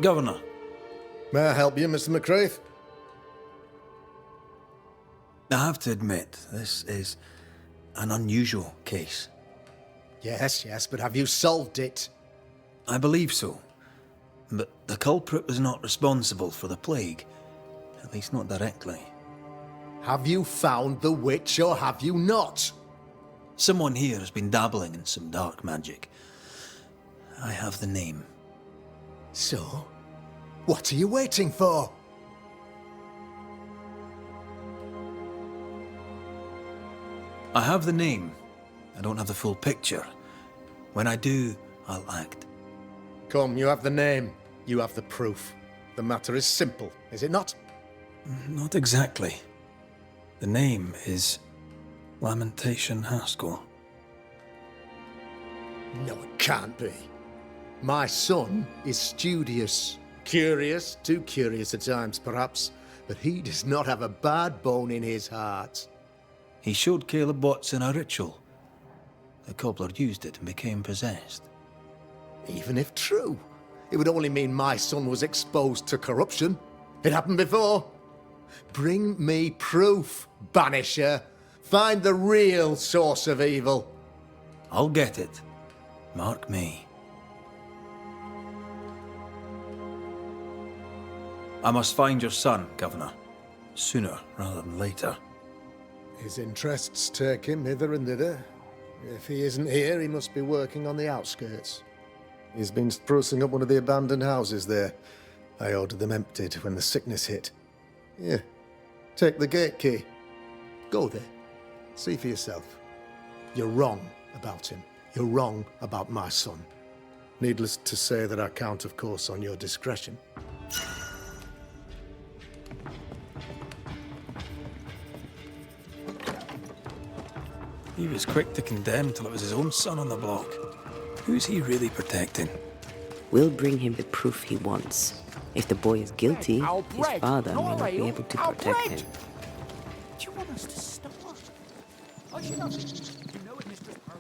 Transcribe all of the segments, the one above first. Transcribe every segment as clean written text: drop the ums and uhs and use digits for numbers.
Governor. May I help you, Mr. McCraith? I have to admit, this is an unusual case. Yes, but have you solved it? I believe so. But the culprit was not responsible for the plague. At least not directly. Have you found the witch or have you not? Someone here has been dabbling in some dark magic. I have the name. So, what are you waiting for? I have the name. I don't have the full picture. When I do, I'll act. Come, you have the name. You have the proof. The matter is simple, is it not? Not exactly. The name is Lamentation Haskell. No, it can't be. My son is studious. Curious, too curious at times perhaps, but he does not have a bad bone in his heart. He showed Caleb Watson a ritual. The cobbler used it and became possessed. Even if true, it would only mean my son was exposed to corruption. It happened before. Bring me proof, Banisher. Find the real source of evil. I'll get it. Mark me. I must find your son, Governor. Sooner rather than later. His interests take him hither and thither. If he isn't here, he must be working on the outskirts. He's been sprucing up one of the abandoned houses there. I ordered them emptied when the sickness hit. Here, take the gate key. Go there. See for yourself. You're wrong about him. You're wrong about my son. Needless to say that I count, of course, on your discretion. He was quick to condemn till it was his own son on the block. Who's he really protecting? We'll bring him the proof he wants. If the boy is guilty, his father may not be able to protect him. Do you want us to stop? I should have it. You know it, Mistress Poe.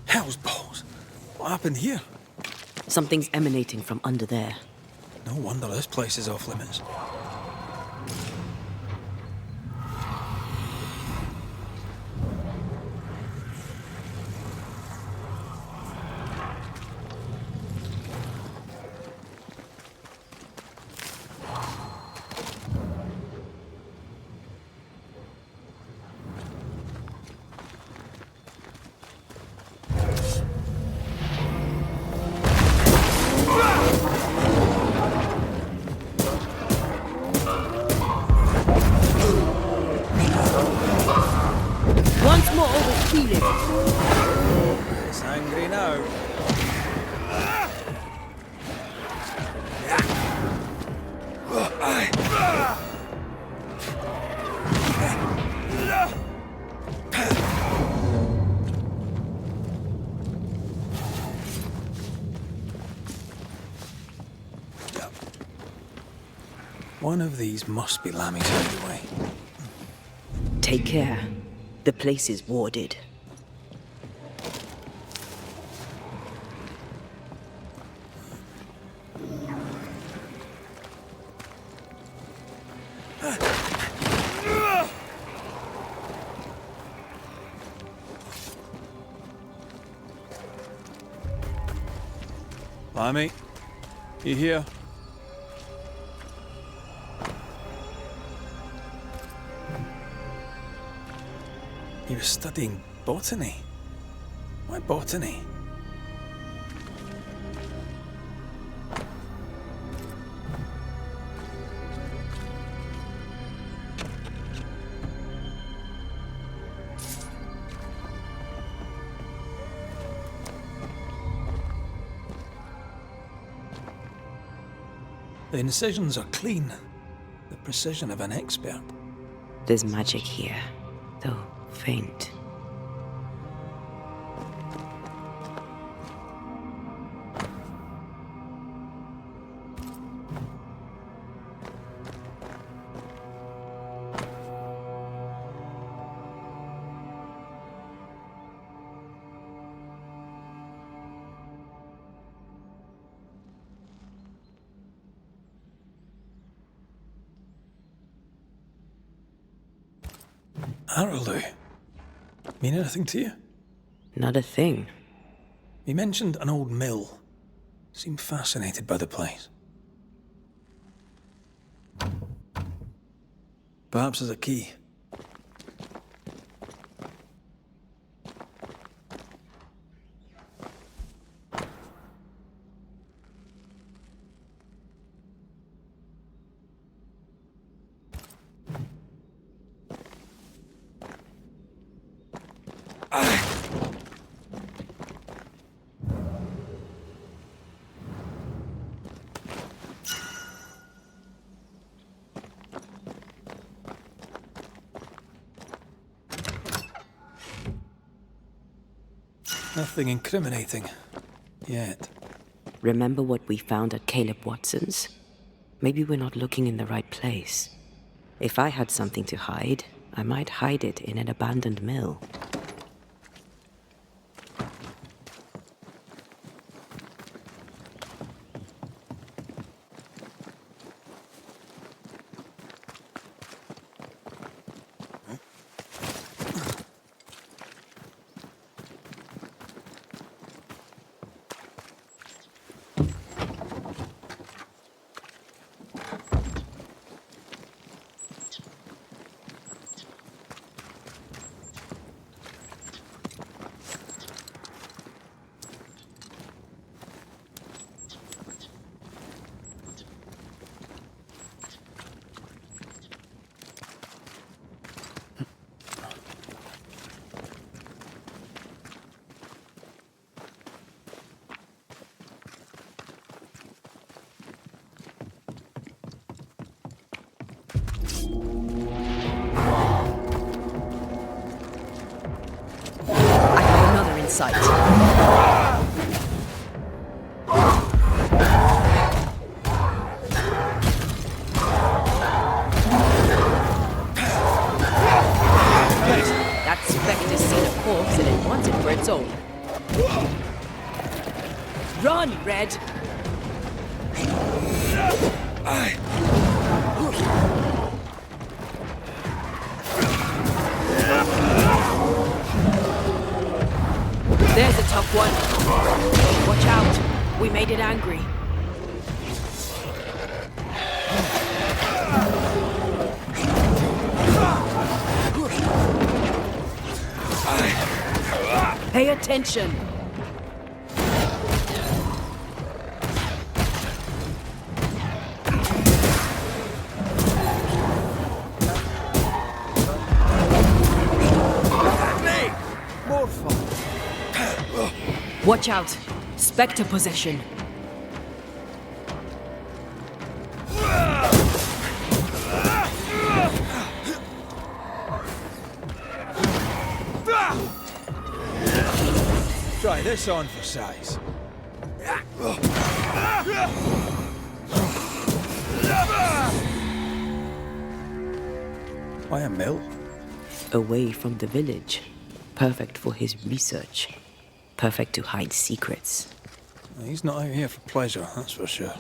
Hell's balls! What happened here? Something's emanating from under there. No wonder this place is off limits. It's angry now. One of these must be Lammy's hideaway. Take care. The place is warded. Lammy, you here? He was studying botany. Why botany? The incisions are clean. The precision of an expert. There's magic here, though faint. Arrowloo. Mean anything to you? Not a thing. He mentioned an old mill. Seemed fascinated by the place. Perhaps there's a key. Nothing incriminating. Yet. Remember what we found at Caleb Watson's? Maybe we're not looking in the right place. If I had something to hide, I might hide it in an abandoned mill. Sight. That specter's seen a corpse and it wants it for its own. Run, Red! There's a tough one. Watch out. We made it angry. Pay attention. Watch out! Spectre possession! Try this on for size. Why a mill? Away from the village. Perfect for his research. Perfect to hide secrets. He's not out here for pleasure, that's for sure.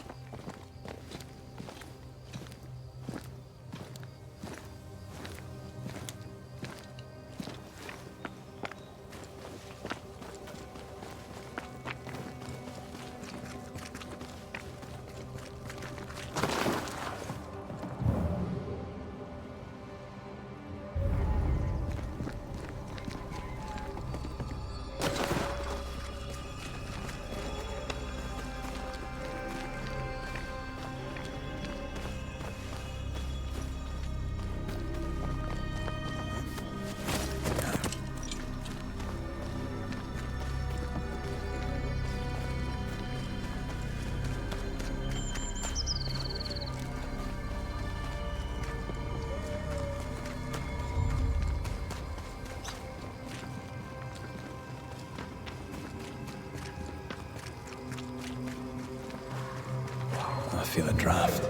feel a draft.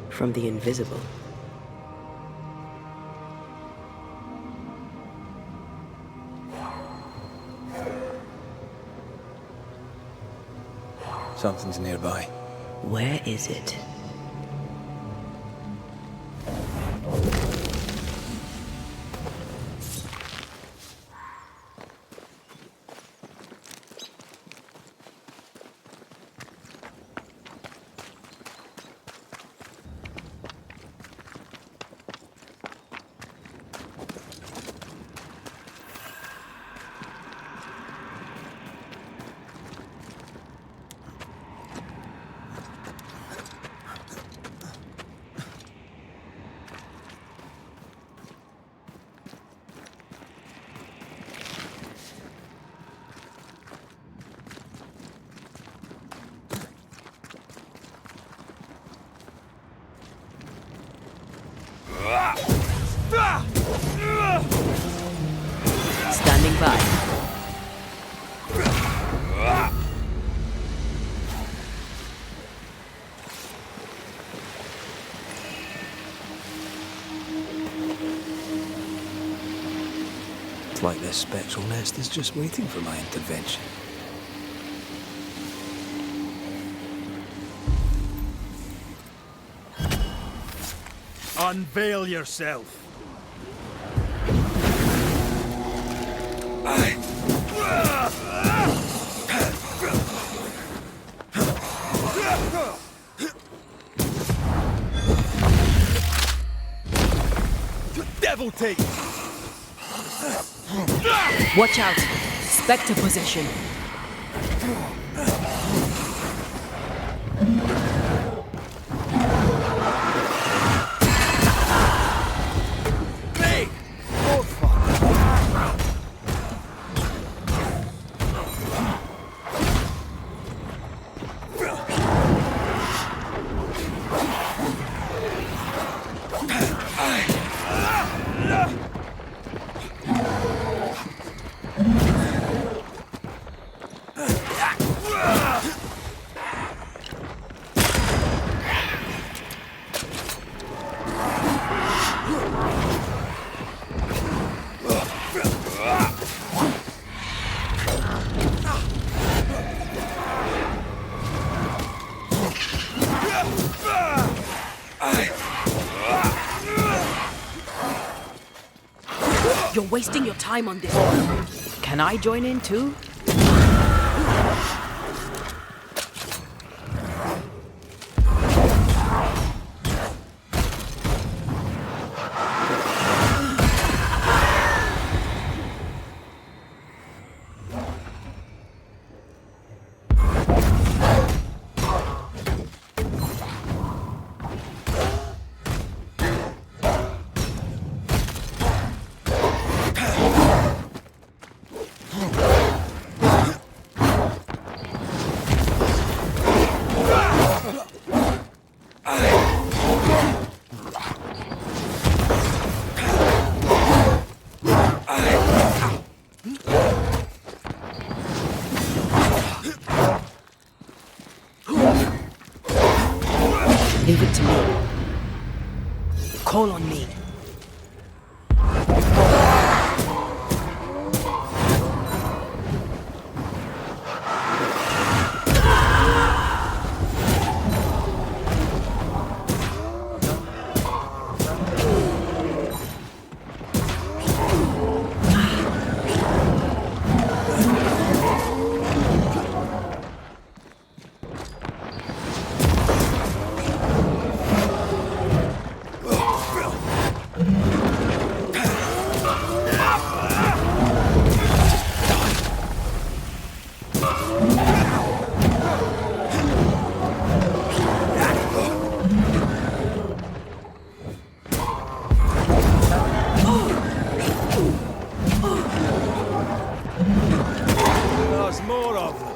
From the invisible. Something's nearby. Where is it? Standing by. It's like this spectral nest is just waiting for my intervention. Unveil yourself. Devil take! Watch out! Spectre possession. You're wasting your time on this. Can I join in too? Leave it to me. Call on me. There's more of them.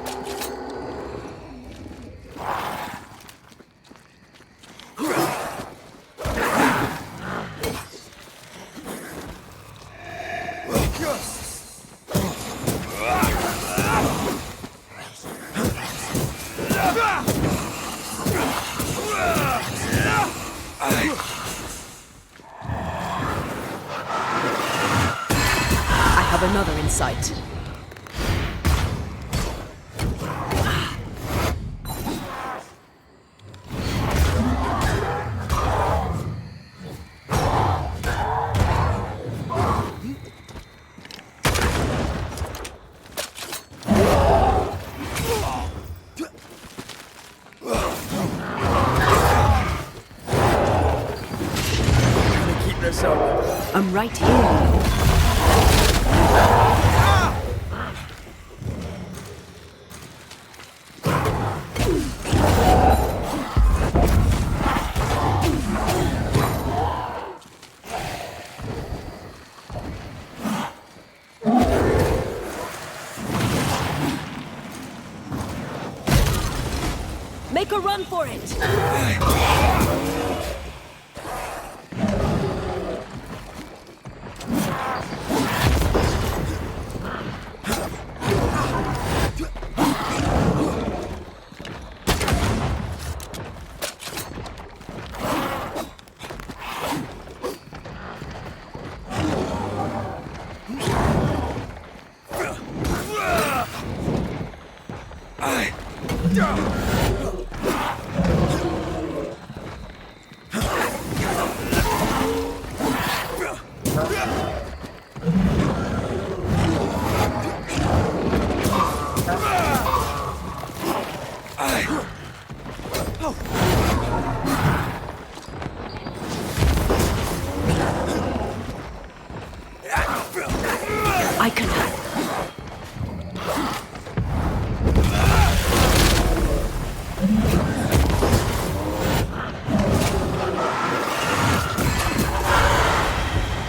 I'm right here. Make a run for it! I can help.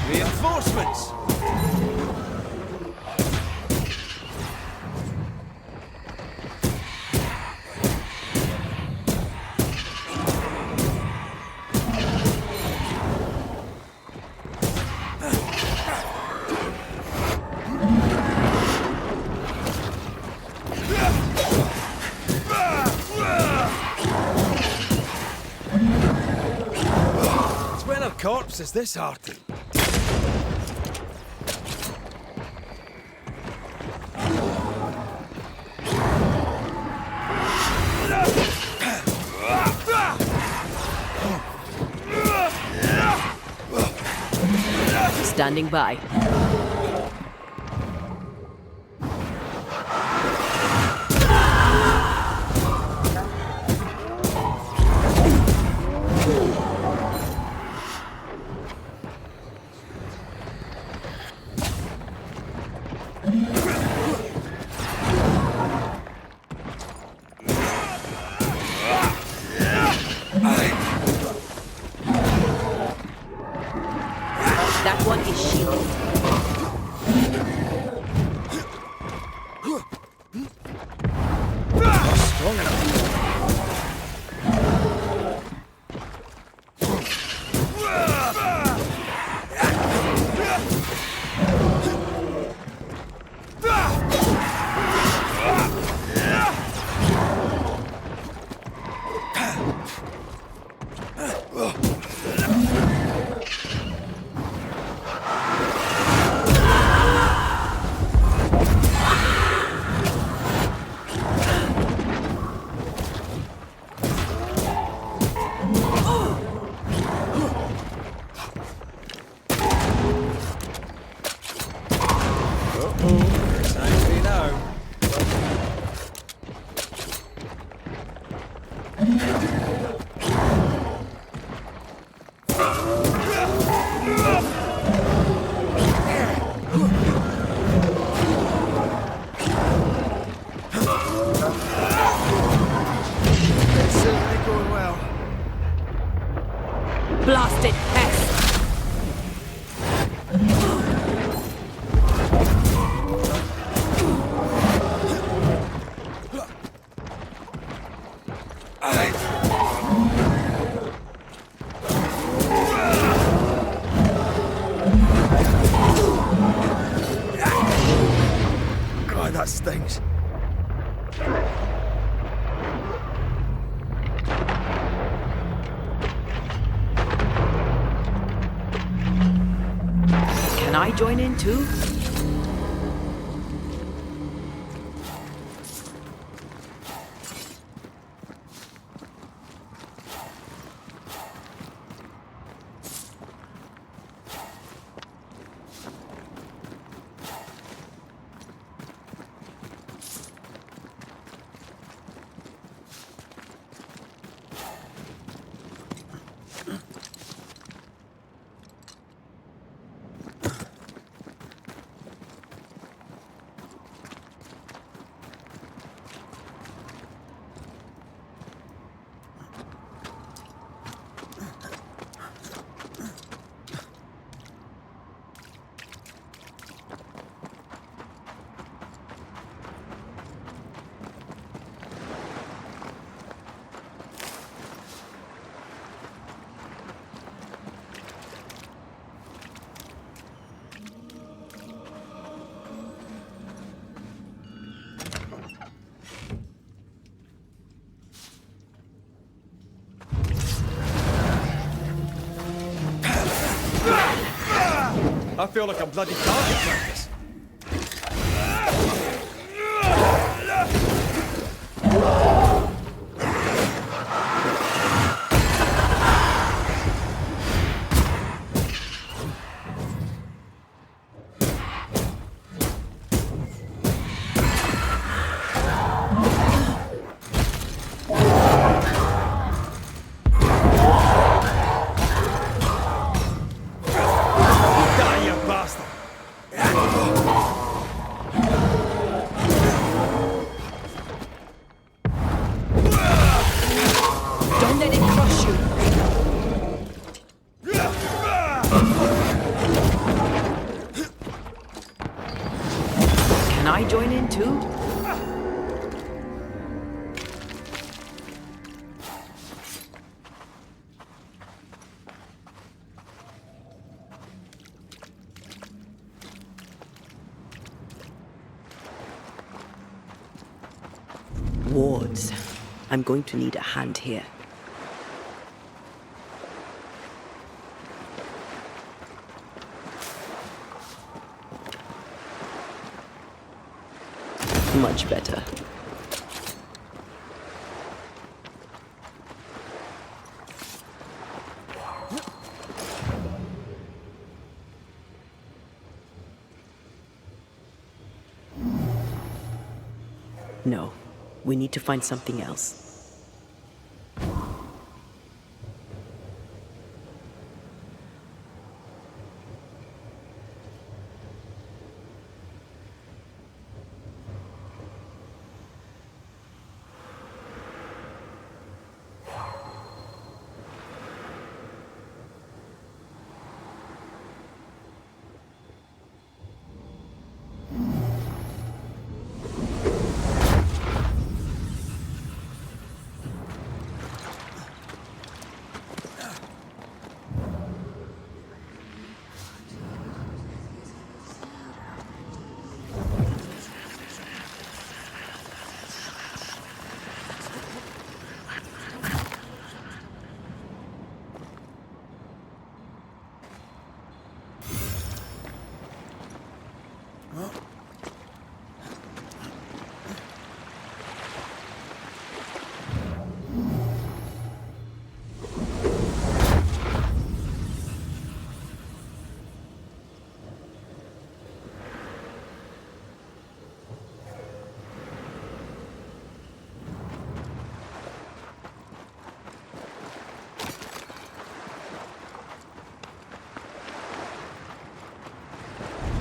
Reinforcements! When a corpse is this hearty? Standing by. That one is shielded. Strong enough. Blasted pest! God, that stings. Can I join in too? I feel like a bloody target practice. Can I join in too? Wards. I'm going to need a hand here. Much better. No, we need to find something else.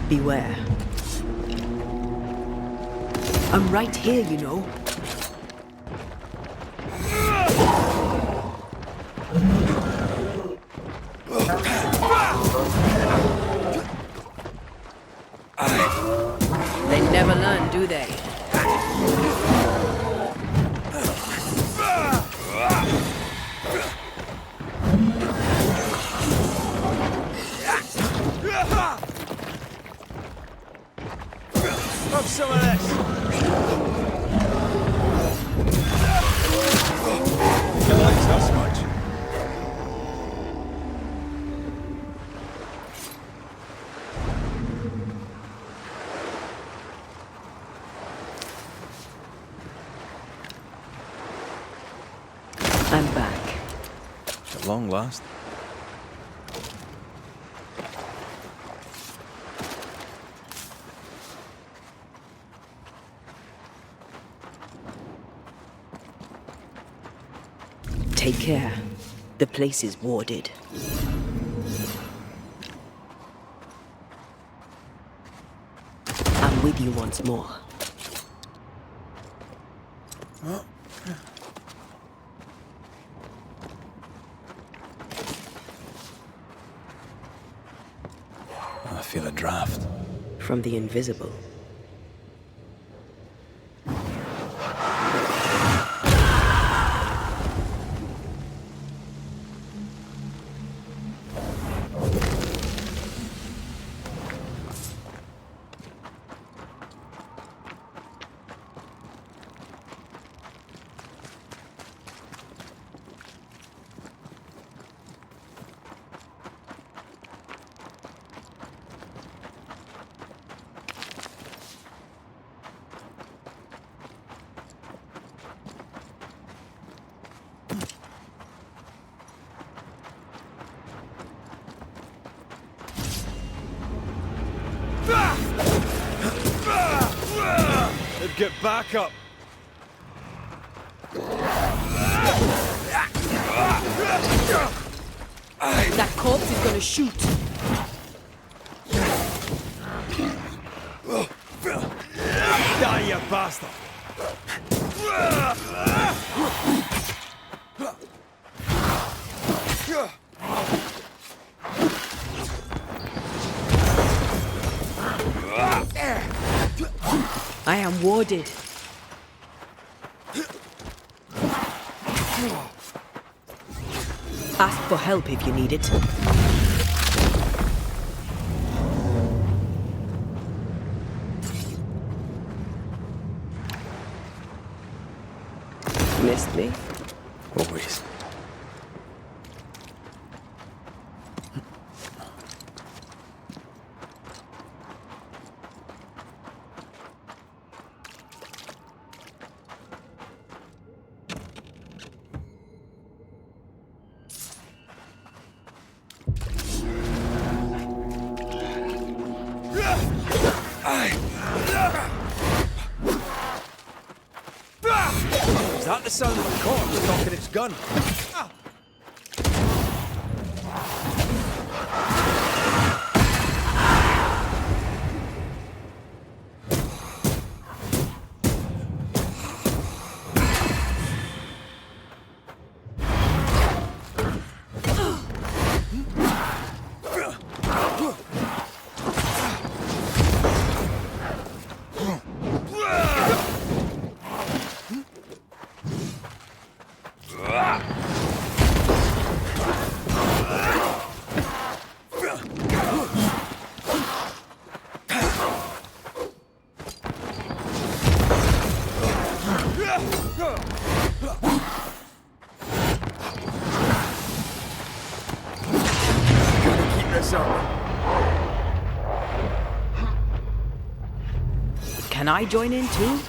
Beware. I'm right here, you know. They never learn, do they? Have some of this. You like so much. I'm back. At long last. Take care. The place is warded. I'm with you once more. I feel a draft. From the invisible. Get back up! That corpse is gonna shoot. Die, you bastard! I am warded. Ask for help if you need it. Missed me? Always. Is that the sound of a corpse cocking its gun? Can I join in too?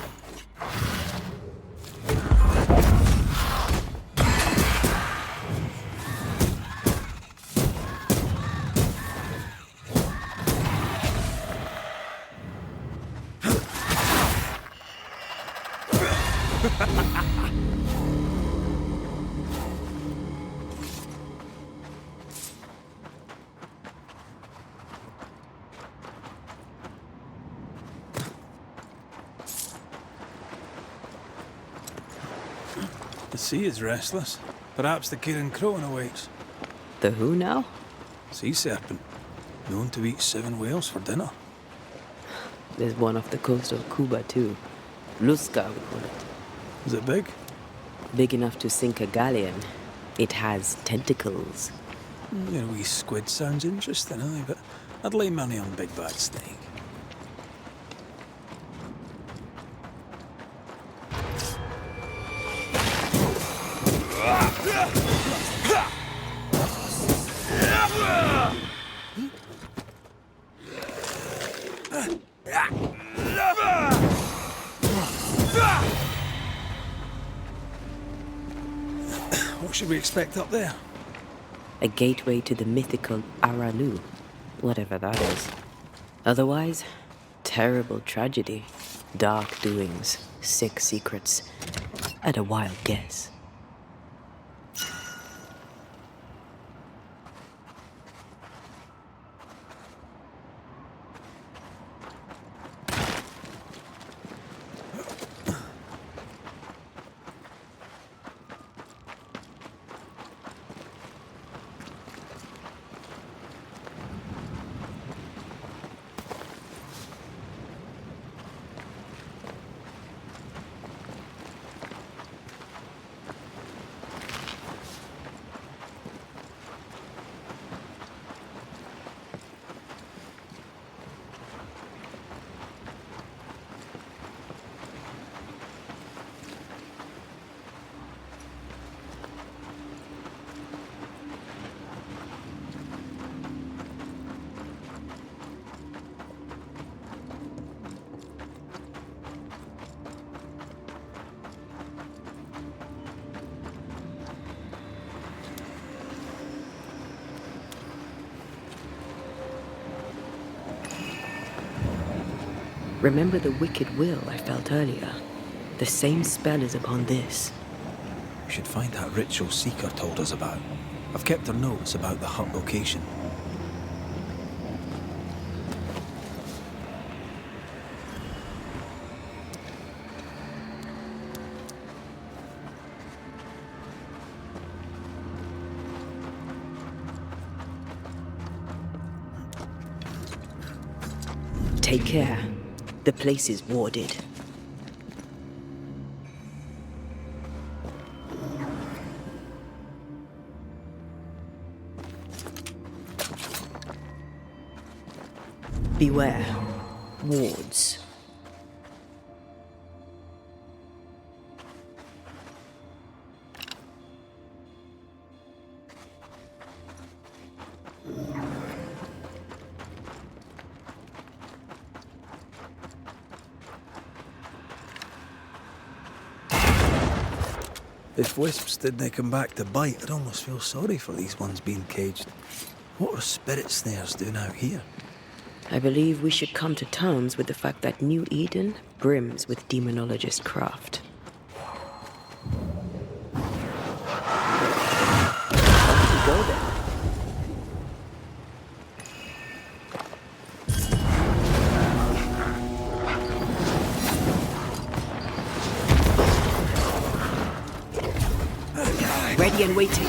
The sea is restless. Perhaps the Kirin Crone awaits. The who now? Sea serpent. Known to eat 7 whales for dinner. There's one off the coast of Cuba too. Luska, we call it. Is it big? Big enough to sink a galleon. It has tentacles. Your wee squid sounds interesting, aye, but I'd lay money on big bad snake. What should we expect up there? A gateway to the mythical Aralu, whatever that is. Otherwise, terrible tragedy, dark doings, sick secrets, and a wild guess. Remember the wicked will I felt earlier? The same spell is upon this. We should find that ritual Seeker told us about. I've kept her notes about the hut location. Take care. The place is warded. Beware. Wards. If wisps didn't come back to bite, I'd almost feel sorry for these ones being caged. What are spirit snares doing out here? I believe we should come to terms with the fact that New Eden brims with demonologist craft. Go then. Ready and waiting.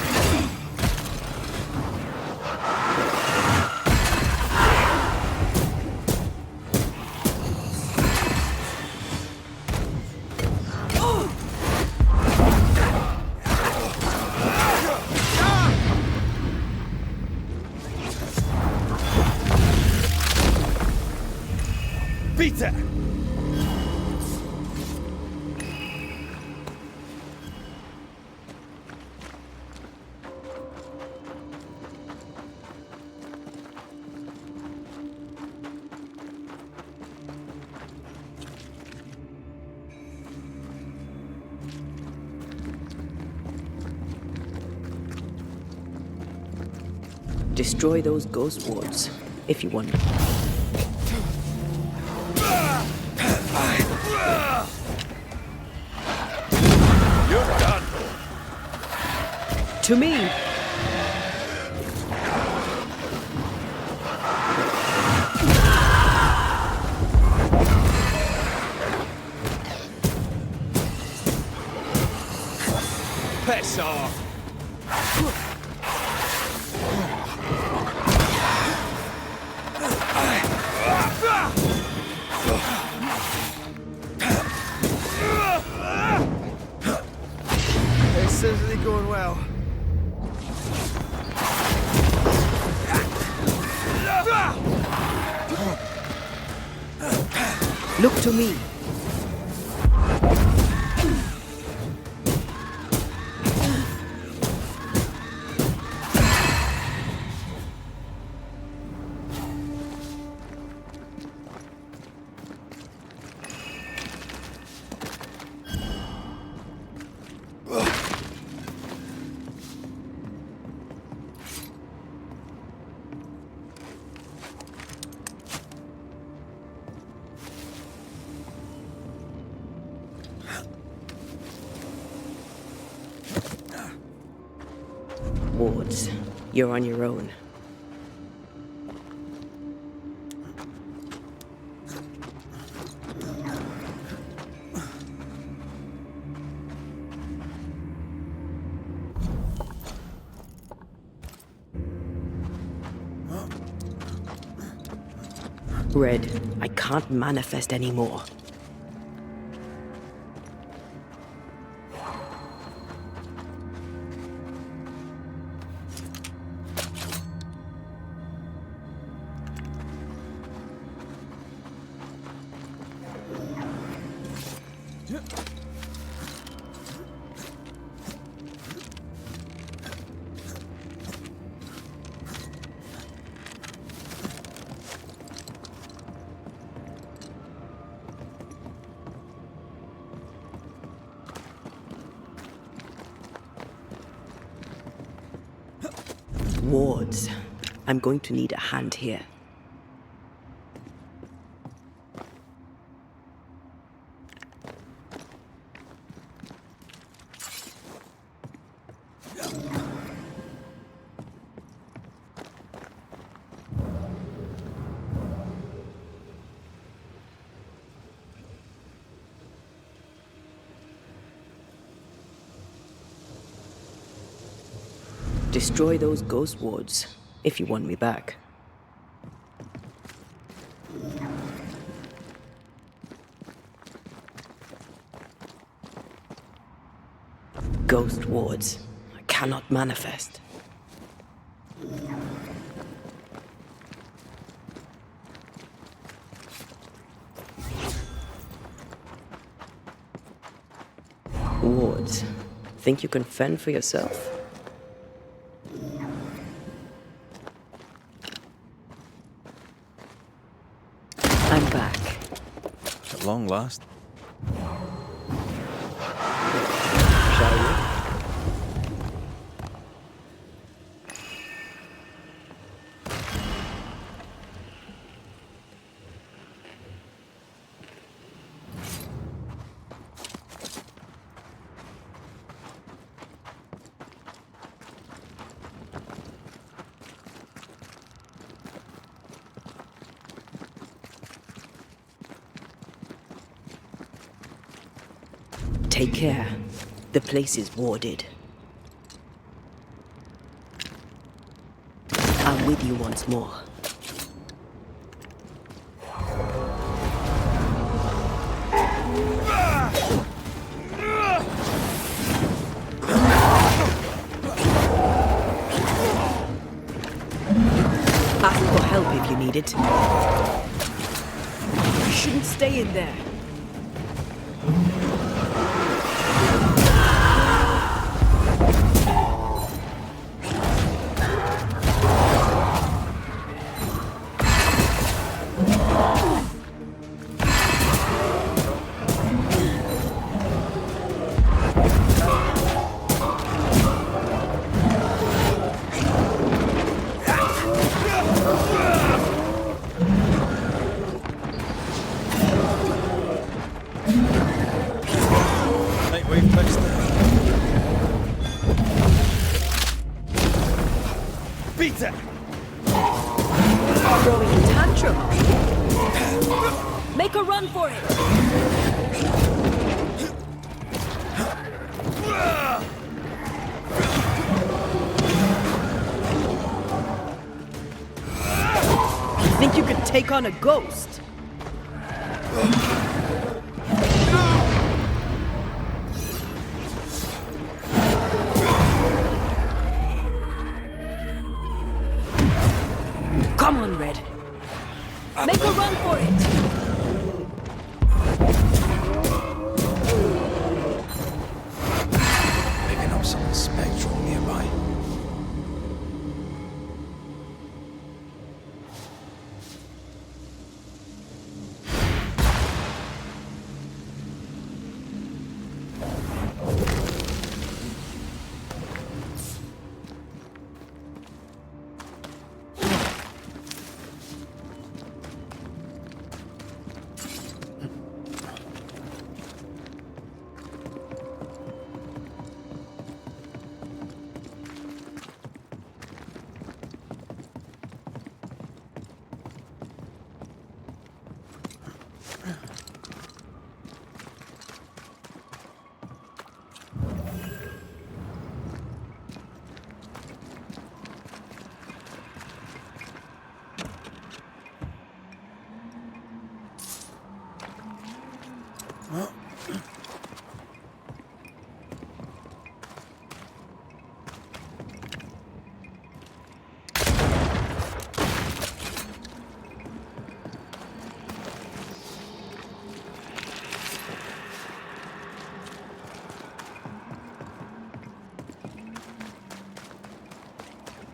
Peter! Destroy those ghost wards, if you want. You're done! To me! Piss off! This isn't going well. Look to me. Wards, you're on your own. Red, I can't manifest anymore. Wards, I'm going to need a hand here. Destroy those ghost wards, if you want me back. Ghost wards. I cannot manifest. Wards. Think you can fend for yourself? I'm back. At long last. Shall we? Take care. The place is warded. I'm with you once more. Ask for help if you need it. You shouldn't stay in there. Throwing a tantrum. Make a run for it. You think you could take on a ghost? Come on, Red. Make a run for it! Picking up something spectral nearby.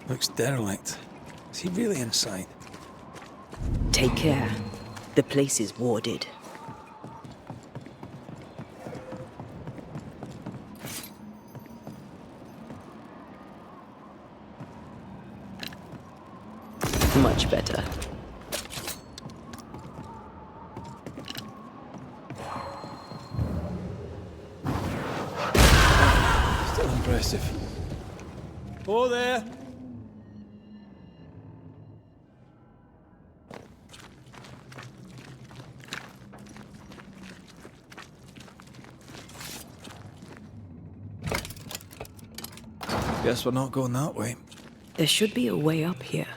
Looks derelict. Is he really inside? Take care. The place is warded. Much better. Still impressive. Oh, there! Guess we're not going that way. There should be a way up here.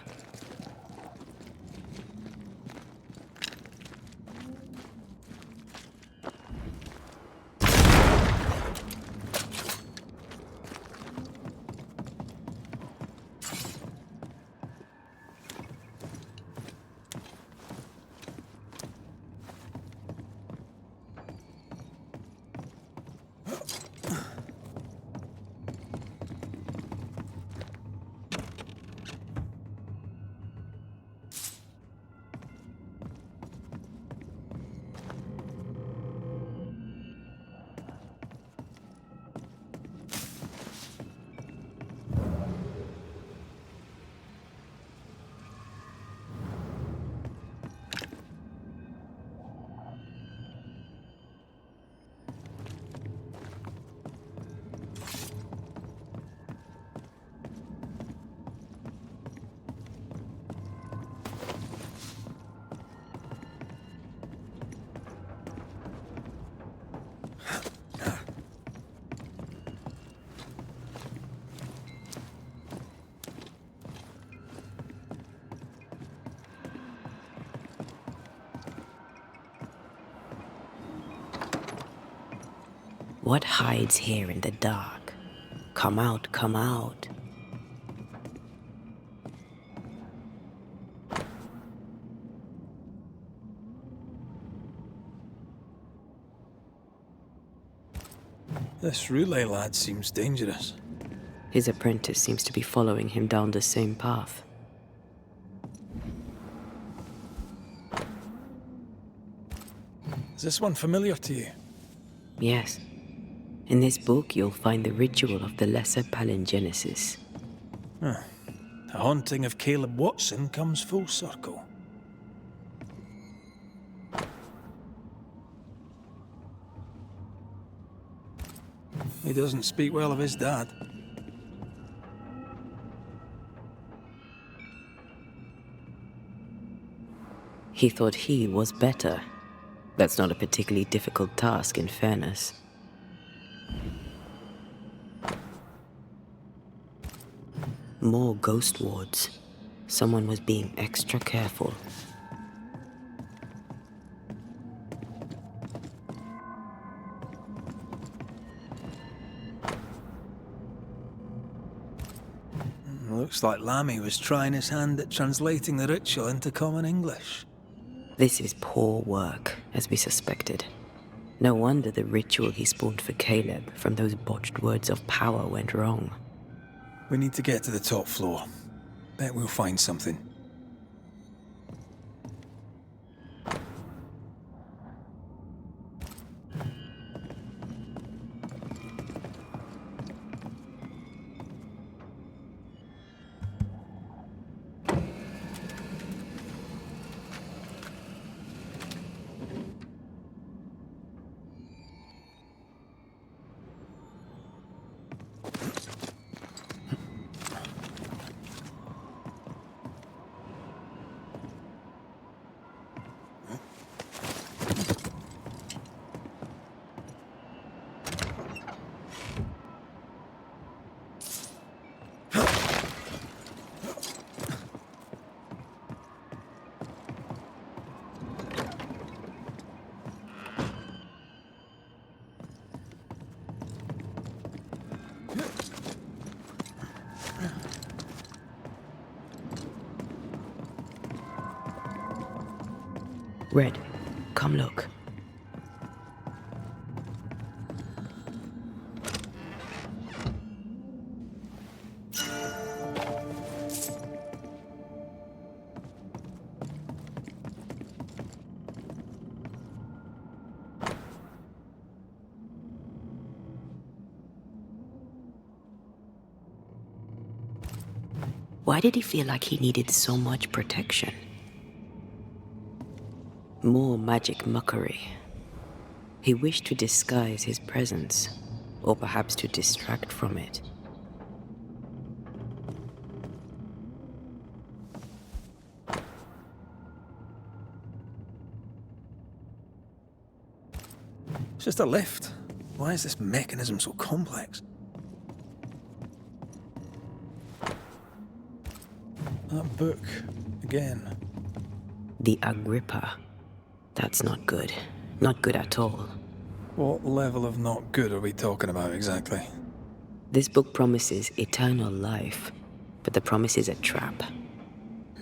What hides here in the dark? Come out, come out. This relay lad seems dangerous. His apprentice seems to be following him down the same path. Is this one familiar to you? Yes. In this book, you'll find the ritual of the Lesser Palingenesis. The haunting of Caleb Watson comes full circle. He doesn't speak well of his dad. He thought he was better. That's not a particularly difficult task, in fairness. More ghost wards. Someone was being extra careful. Looks like Lammy was trying his hand at translating the ritual into common English. This is poor work, as we suspected. No wonder the ritual he spawned for Caleb from those botched words of power went wrong. We need to get to the top floor. Bet we'll find something. Red, come look. Why did he feel like he needed so much protection? More magic muckery. He wished to disguise his presence, or perhaps to distract from it. It's just a lift. Why is this mechanism so complex? That book. Again. The Agrippa. That's not good. Not good at all. What level of not good are we talking about exactly? This book promises eternal life, but the promise is a trap.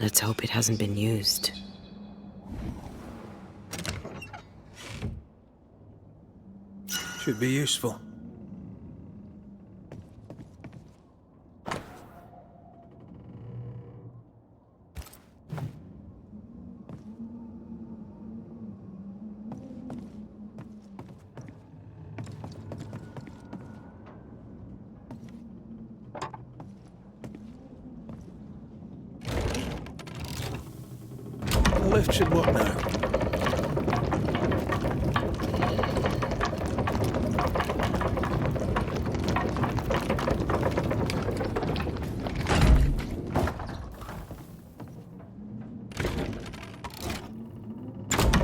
Let's hope it hasn't been used. Should be useful. The lift should work now.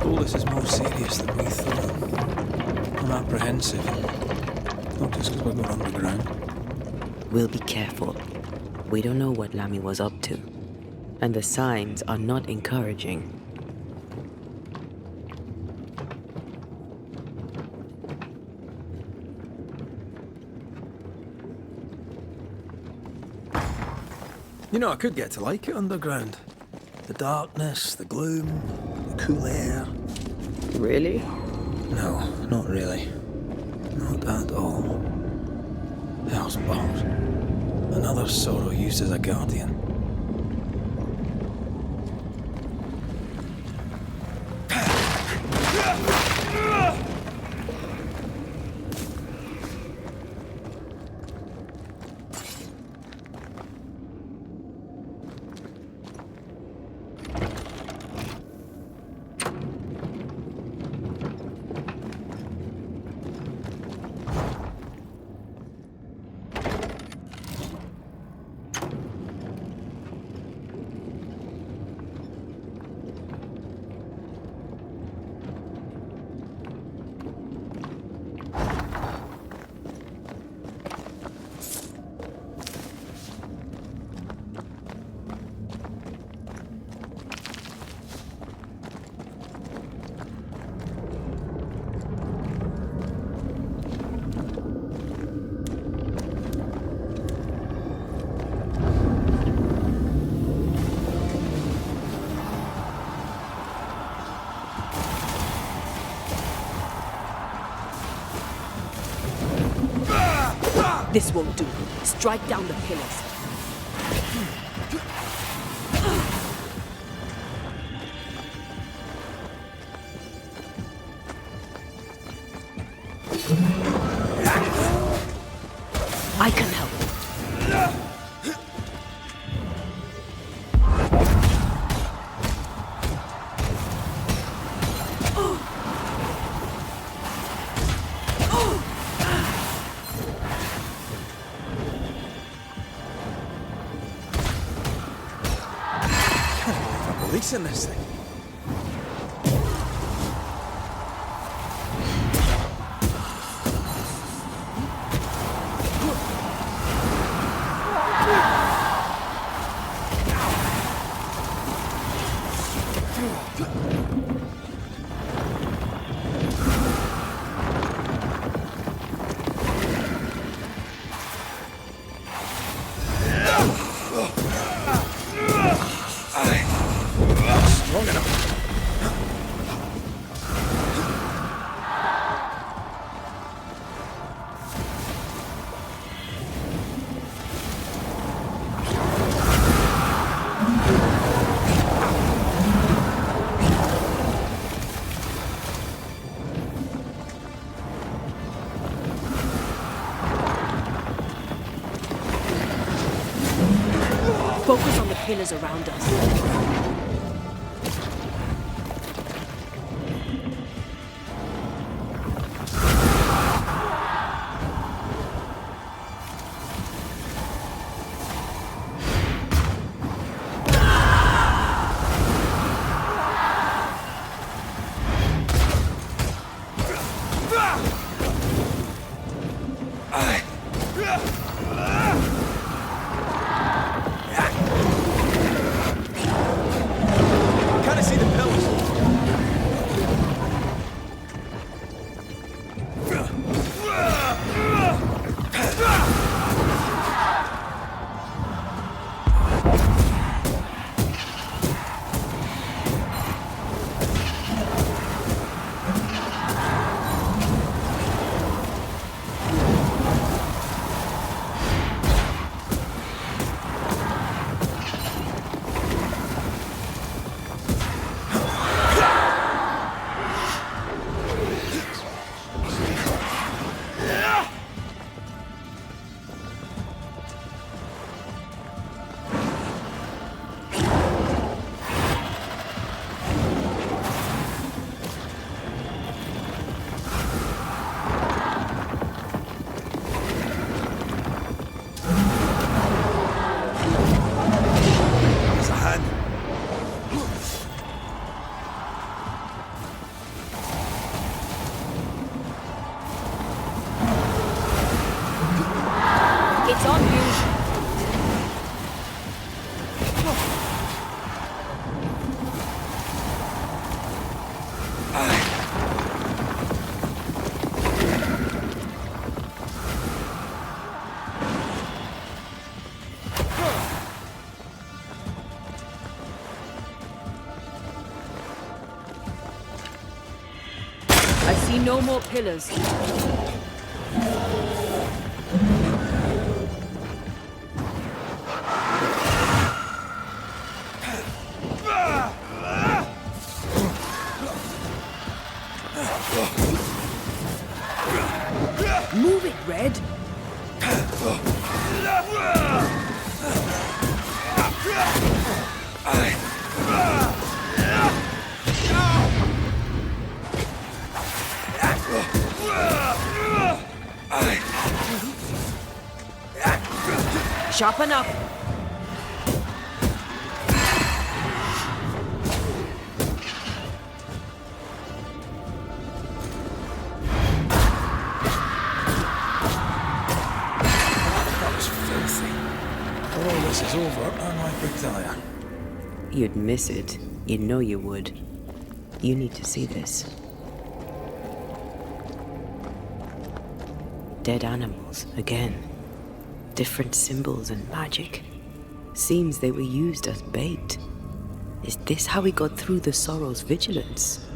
All this is more serious than we thought. I'm apprehensive. Not just because we're going underground. We'll be careful. We don't know what Lammy was up to. And the signs are not encouraging. You know, I could get to like it underground. The darkness, the gloom, the cool air. Really? No, not really. Not at all. Hell's balls. Another sorrow used as a guardian. This won't do. Strike down the pillars. I can help. Police in this thing. Strong enough. Focus on the pillars around us. It's on you. I see no more pillars. Move it, Red. Sharpen up. That was filthy. When all this is over, I might retire. You'd miss it. You know you would. You need to see this. Dead animals, again. Different symbols and magic. Seems they were used as bait. Is this how we got through the Sorrow's vigilance?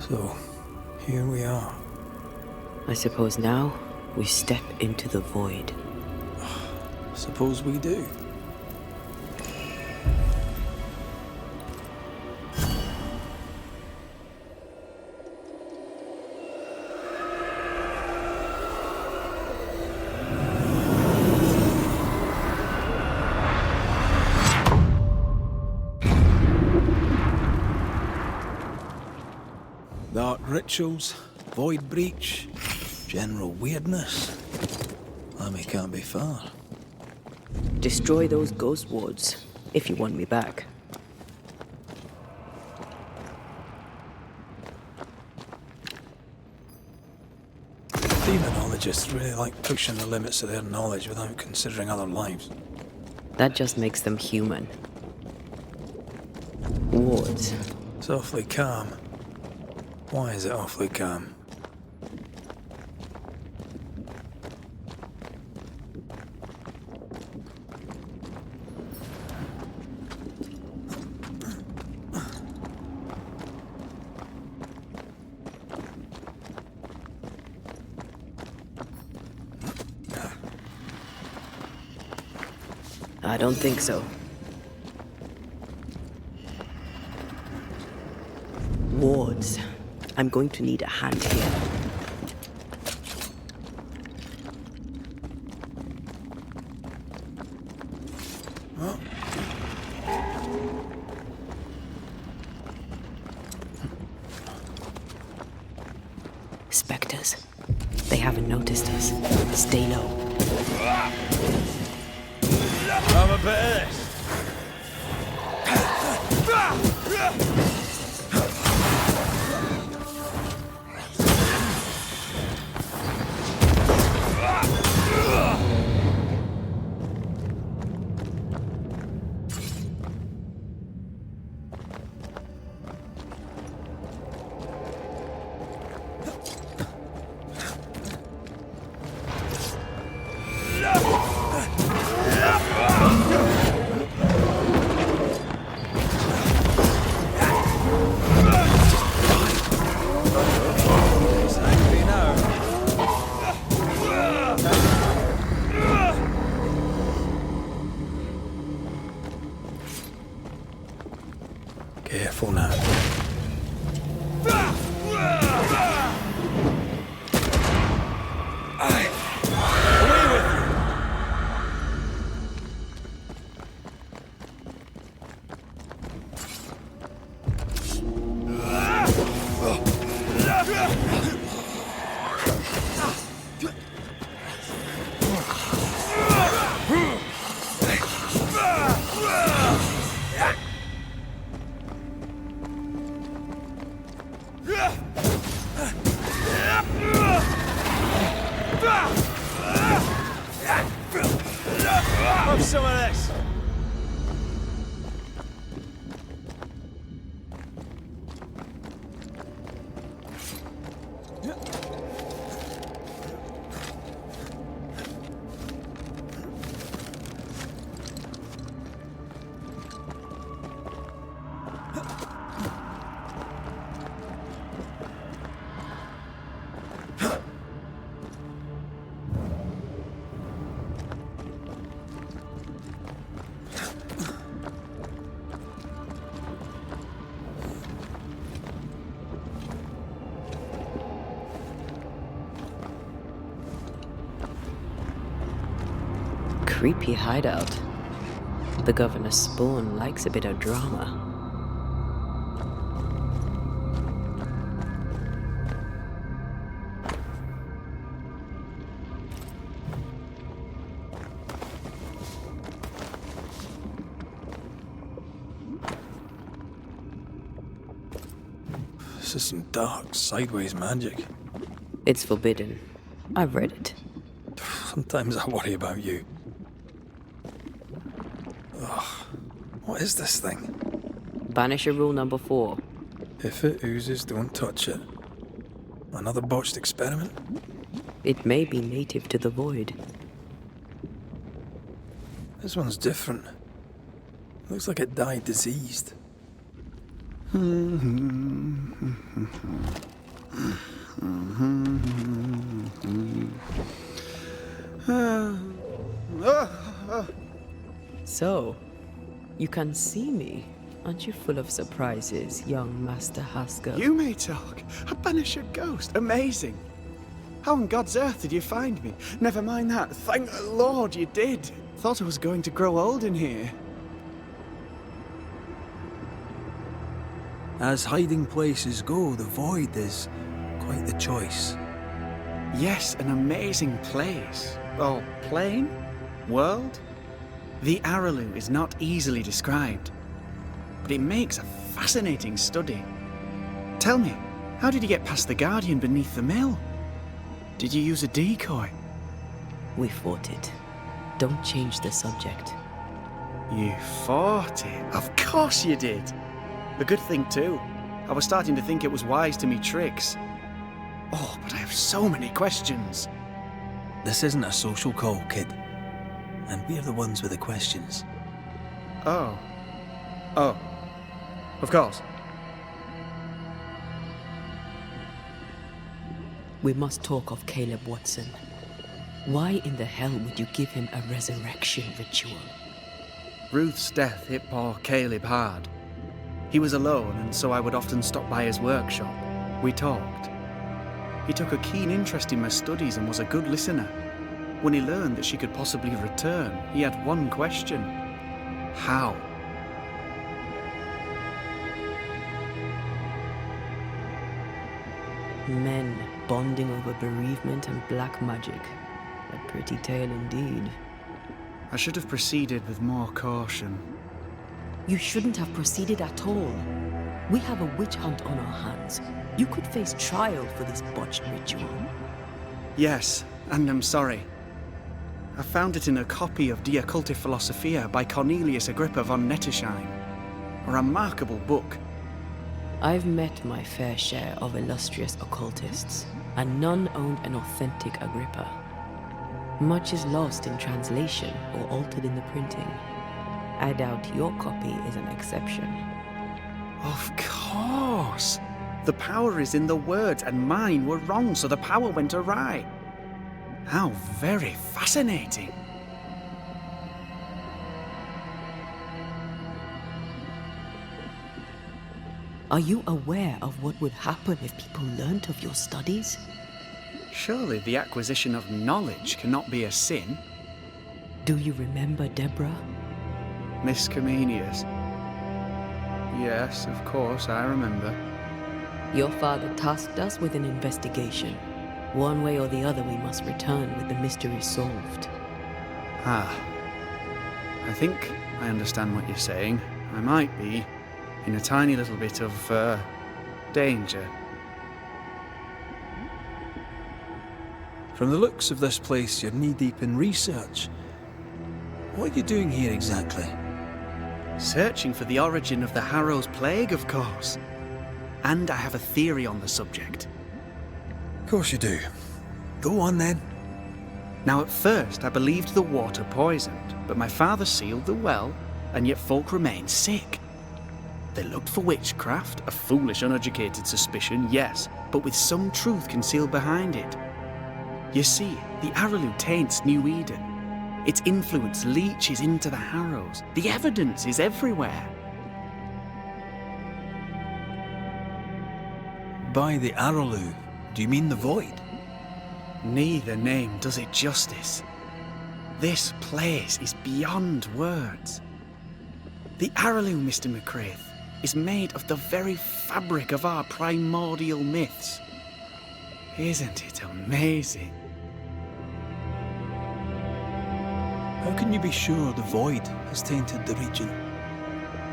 So, here we are. I suppose now we step into the void. Suppose we do. Dark rituals, void breach, general weirdness. Lammy can't be far. Destroy those ghost wards, if you want me back. Demonologists really like pushing the limits of their knowledge without considering other lives. That just makes them human. Wards. It's awfully calm. Why is it awfully calm? I don't think so. Wards. I'm going to need a hand here. Spectres. They haven't noticed us. Stay low. Have a bit of this. Have some of this! Creepy hideout. The governor's spawn likes a bit of drama. This is some dark, sideways magic. It's forbidden. I've read it. Sometimes I worry about you. Ugh. What is this thing? Banisher rule number 4. If it oozes, don't touch it. Another botched experiment? It may be native to the void. This one's different. Looks like it died diseased. So, you can see me. Aren't you full of surprises, young Master Haskell? You may talk. A Banisher ghost. Amazing. How on God's earth did you find me? Never mind that. Thank the Lord you did. Thought I was going to grow old in here. As hiding places go, the void is quite the choice. Yes, an amazing place. Or plane? World? The Araloo is not easily described, but it makes a fascinating study. Tell me, how did you get past the Guardian beneath the mill? Did you use a decoy? We fought it. Don't change the subject. You fought it? Of course you did. A good thing too. I was starting to think it was wise to me tricks. Oh, but I have so many questions. This isn't a social call, kid. And we're the ones with the questions. Oh. Oh. Of course. We must talk of Caleb Watson. Why in the hell would you give him a resurrection ritual? Ruth's death hit poor Caleb hard. He was alone, and so I would often stop by his workshop. We talked. He took a keen interest in my studies and was a good listener. When he learned that she could possibly return, he had one question. How? Men bonding over bereavement and black magic. A pretty tale indeed. I should have proceeded with more caution. You shouldn't have proceeded at all. We have a witch hunt on our hands. You could face trial for this botched ritual. Yes, and I'm sorry. I found it in a copy of De Occulti Philosophia by Cornelius Agrippa von Nettesheim. A remarkable book. I've met my fair share of illustrious occultists, and none owned an authentic Agrippa. Much is lost in translation or altered in the printing. I doubt your copy is an exception. Of course! The power is in the words, and mine were wrong, so the power went awry. How very fascinating! Are you aware of what would happen if people learnt of your studies? Surely the acquisition of knowledge cannot be a sin. Do you remember Deborah? Miss Comenius. Yes, of course, I remember. Your father tasked us with an investigation. One way or the other, we must return with the mystery solved. Ah. I think I understand what you're saying. I might be in a tiny little bit of, danger. From the looks of this place, you're knee-deep in research. What are you doing here exactly? Searching for the origin of the Harrow's Plague, of course. And I have a theory on the subject. Of course you do. Go on then. Now, at first, I believed the water poisoned, but my father sealed the well, and yet folk remained sick. They looked for witchcraft, a foolish, uneducated suspicion, yes, but with some truth concealed behind it. You see, the Araloo taints New Eden. Its influence leaches into the Harrows. The evidence is everywhere. By the Araloo, do you mean the Void? Neither name does it justice. This place is beyond words. The Araloo, Mr. McCraith, is made of the very fabric of our primordial myths. Isn't it amazing? How can you be sure the Void has tainted the region?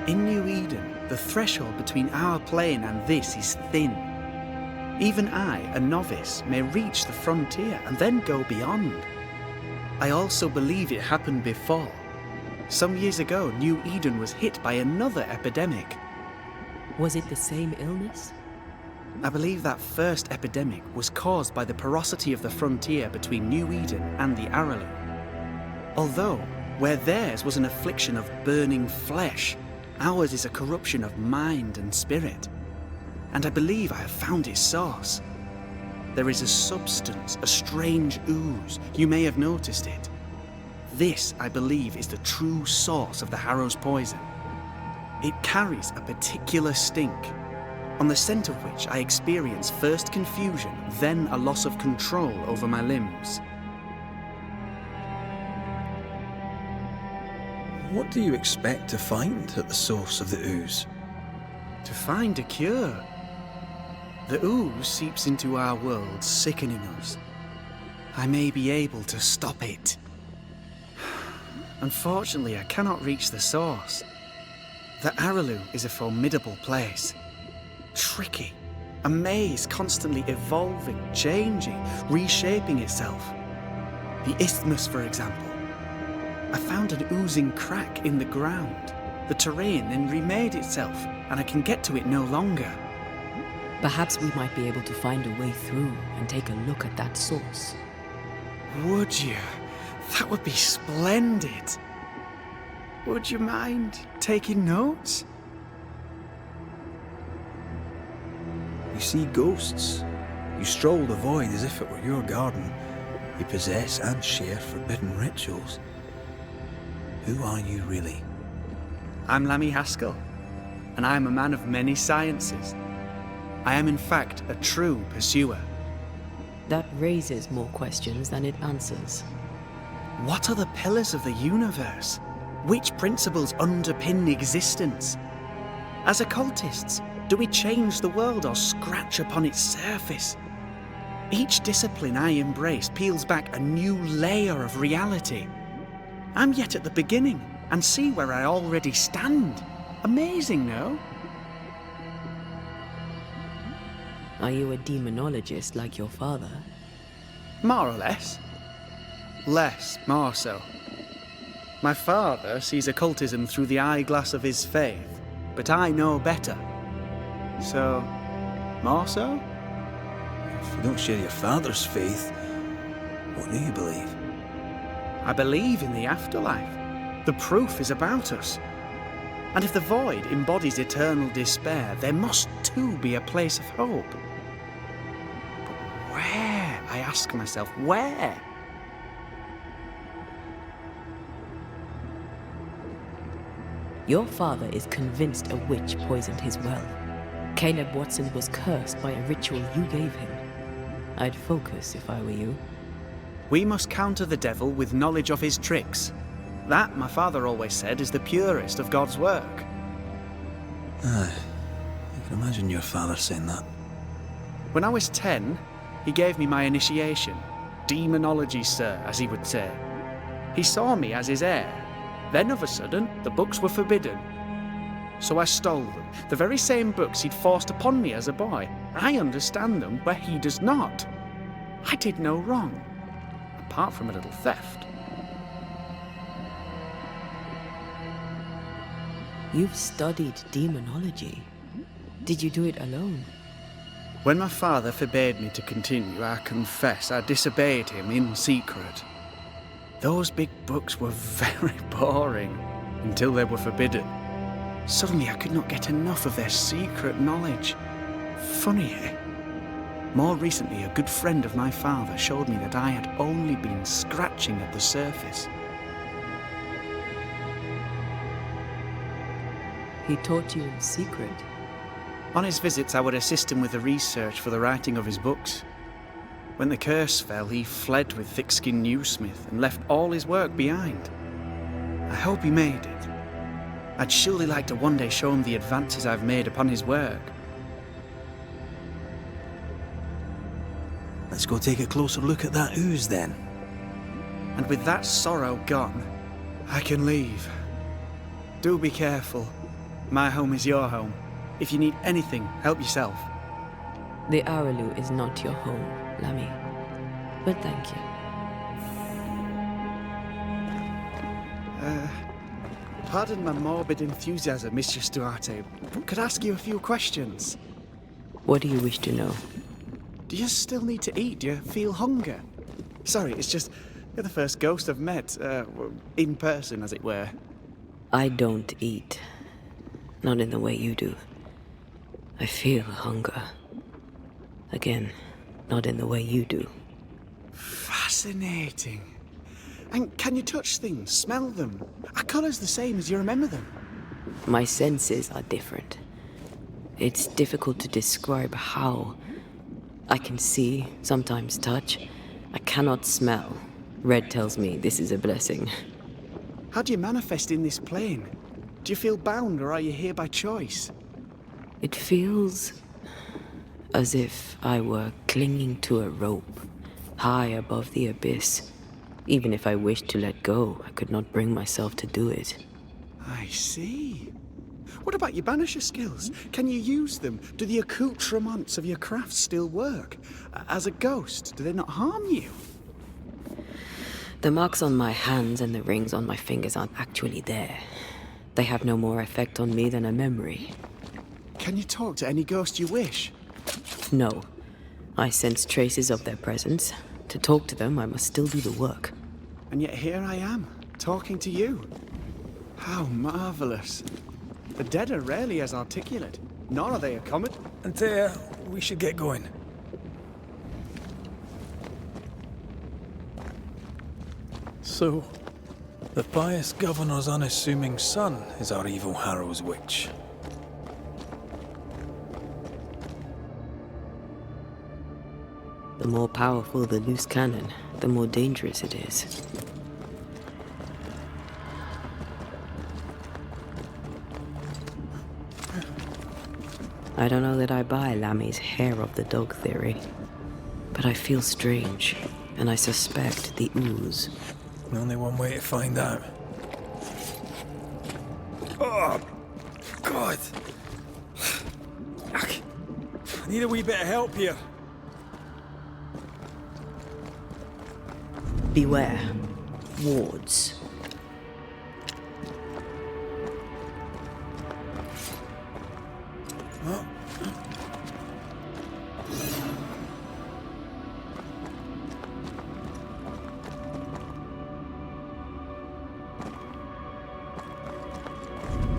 In New Eden, the threshold between our plane and this is thin. Even I, a novice, may reach the frontier and then go beyond. I also believe it happened before. Some years ago, New Eden was hit by another epidemic. Was it the same illness? I believe that first epidemic was caused by the porosity of the frontier between New Eden and the Araloo. Although, where theirs was an affliction of burning flesh, ours is a corruption of mind and spirit. And I believe I have found its source. There is a substance, a strange ooze. You may have noticed it. This, I believe, is the true source of the Harrow's poison. It carries a particular stink, on the scent of which I experience first confusion, then a loss of control over my limbs. What do you expect to find at the source of the ooze? To find a cure. The ooze seeps into our world, sickening us. I may be able to stop it. Unfortunately, I cannot reach the source. The Araloo is a formidable place. Tricky. A maze constantly evolving, changing, reshaping itself. The isthmus, for example. I found an oozing crack in the ground. The terrain then remade itself, and I can get to it no longer. Perhaps we might be able to find a way through and take a look at that source. Would you? That would be splendid. Would you mind taking notes? You see ghosts. You stroll the Void as if it were your garden. You possess and share forbidden rituals. Who are you really? I'm Lammy Haskell, and I am a man of many sciences. I am in fact a true pursuer. That raises more questions than it answers. What are the pillars of the universe? Which principles underpin existence? As occultists, do we change the world or scratch upon its surface? Each discipline I embrace peels back a new layer of reality. I'm yet at the beginning, and see where I already stand. Amazing, no? Are you a demonologist like your father? More or less. More so. My father sees occultism through the eyeglass of his faith, but I know better. So, more so? If you don't share your father's faith, what do you believe? I believe in the afterlife. The proof is about us. And if the Void embodies eternal despair, there must too be a place of hope. But where? I ask myself, where? Your father is convinced a witch poisoned his well. Caleb Watson was cursed by a ritual you gave him. I'd focus if I were you. We must counter the devil with knowledge of his tricks. That, my father always said, is the purest of God's work. Aye, I can imagine your father saying that. When I was 10, he gave me my initiation. Demonology, sir, as he would say. He saw me as his heir. Then, of a sudden, the books were forbidden. So I stole them, the very same books he'd forced upon me as a boy. I understand them where he does not. I did no wrong, apart from a little theft. You've studied demonology. Did you do it alone? When my father forbade me to continue, I confess I disobeyed him in secret. Those big books were very boring until they were forbidden. Suddenly I could not get enough of their secret knowledge. Funny, eh? More recently, a good friend of my father showed me that I had only been scratching at the surface. He taught you in secret. On his visits, I would assist him with the research for the writing of his books. When the curse fell, he fled with thick-skinned newsmith and left all his work behind. I hope he made it. I'd surely like to one day show him the advances I've made upon his work. Let's go take a closer look at that ooze then. And with that sorrow gone, I can leave. Do be careful. My home is your home. If you need anything, help yourself. The Araloo is not your home, Lammy. But thank you. Pardon my morbid enthusiasm, Mistress Duarte, but could I ask you a few questions? What do you wish to know? Do you still need to eat? Do you feel hunger? Sorry, it's just, you're the first ghost I've met, in person, as it were. I don't eat. Not in the way you do. I feel hunger. Again, not in the way you do. Fascinating. And can you touch things, smell them? Are colours the same as you remember them? My senses are different. It's difficult to describe how. I can see, sometimes touch. I cannot smell. Red tells me this is a blessing. How do you manifest in this plane? Do you feel bound, or are you here by choice? It feels as if I were clinging to a rope, high above the abyss. Even if I wished to let go, I could not bring myself to do it. I see. What about your banisher skills? Can you use them? Do the accoutrements of your craft still work? As a ghost, do they not harm you? The marks on my hands and the rings on my fingers aren't actually there. They have no more effect on me than a memory. Can you talk to any ghost you wish? No. I sense traces of their presence. To talk to them, I must still do the work. And yet here I am, talking to you. How marvellous. The dead are rarely as articulate, nor are they a comet. Antea, we should get going. So, the pious governor's unassuming son is our evil Harrow's witch. The more powerful the loose cannon, the more dangerous it is. I don't know that I buy Lammy's hair of the dog theory, but I feel strange, and I suspect the ooze. Only one way to find out. Oh, God! I need a wee bit of help here. Beware. Wards.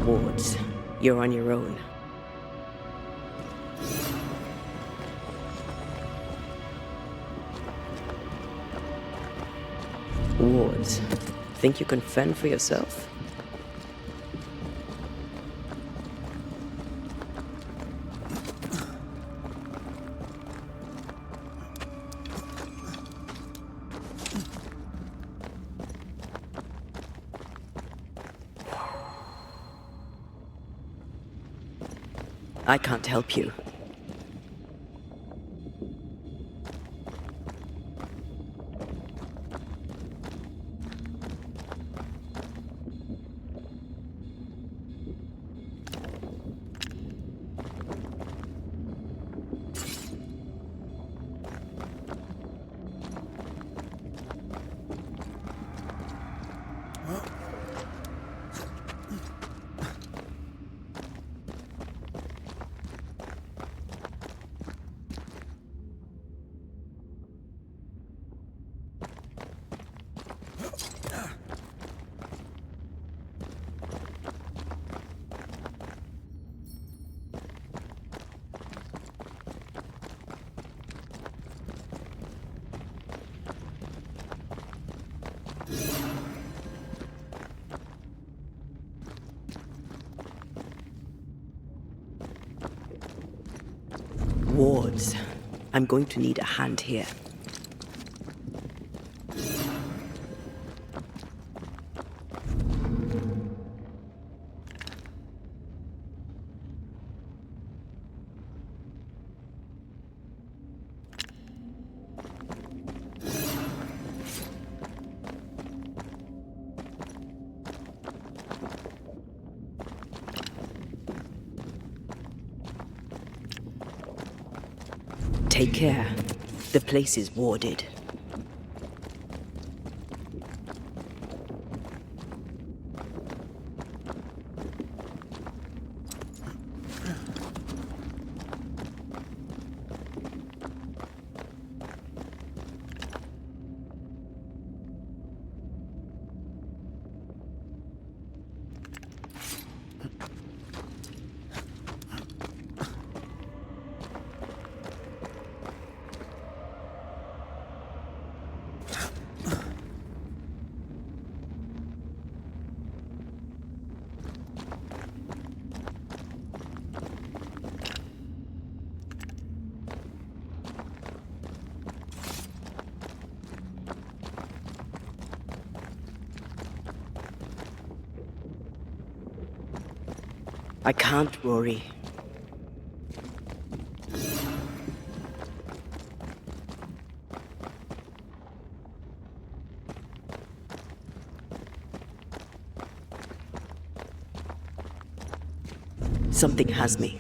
Wards. You're on your own. Wards. Think you can fend for yourself? I can't help you. Wards. I'm going to need a hand here. Take care. The place is warded. I can't worry. Something has me.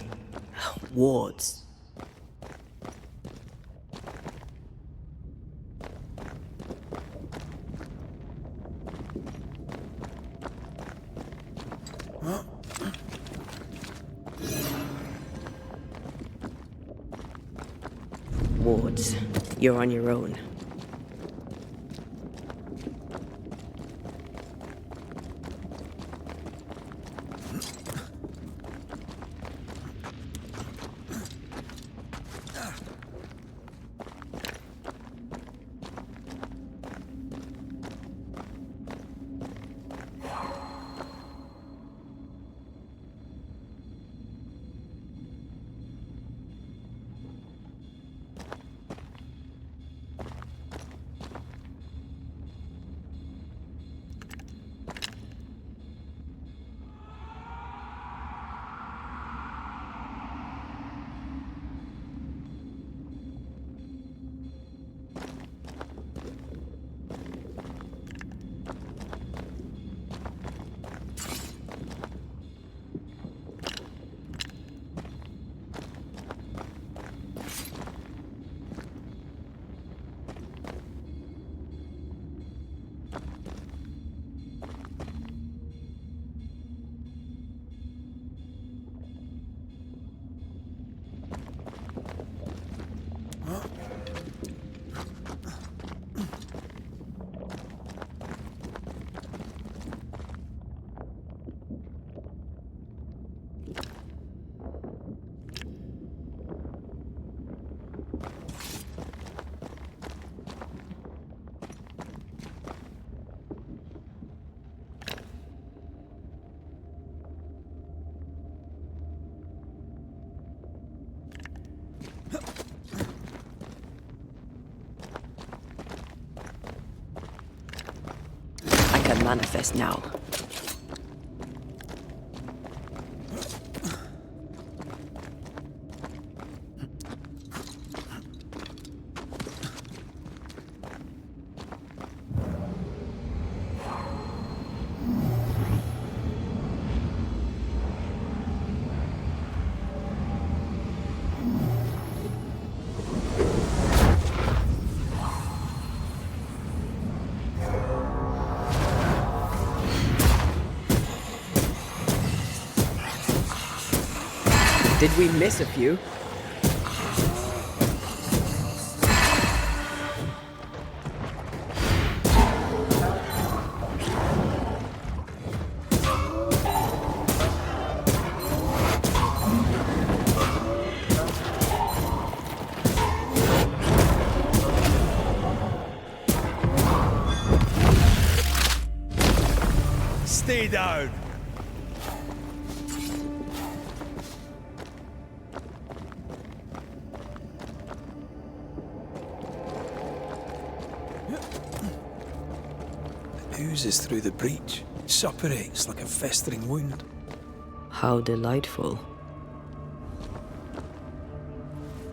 Wards. Wards, you're on your own. I can manifest now. Did we miss a few? Stay down. oozes through the breach. It suppurates like a festering wound. How delightful.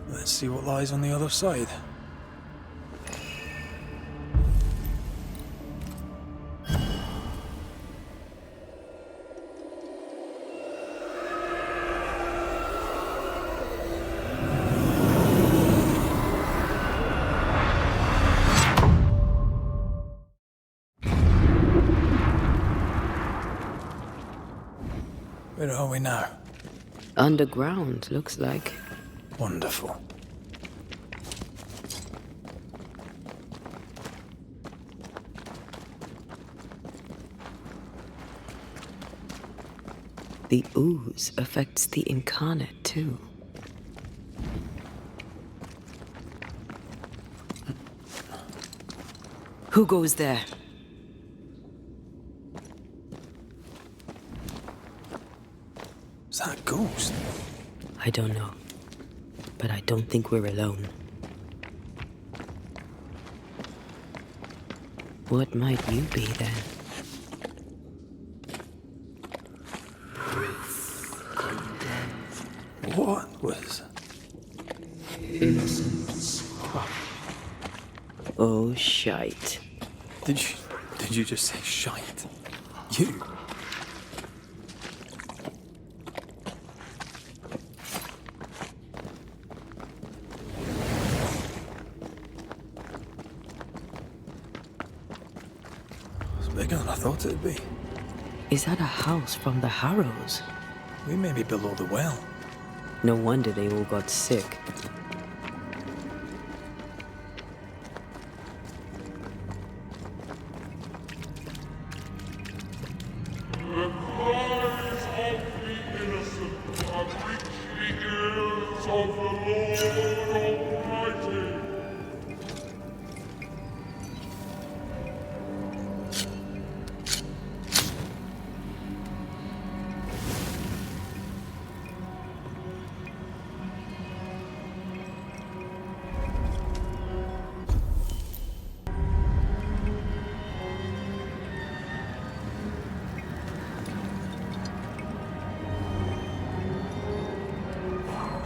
Let's see what lies on the other side. Where are we now? Underground, looks like. Wonderful. The ooze affects the incarnate, too. Who goes there? Is that a ghost? I don't know. But I don't think we're alone. What might you be, then? What was... Oh, shite. Did you just say shite? You? It's bigger than I thought it'd be. Is that a house from the Harrows? We may be below the well. No wonder they all got sick.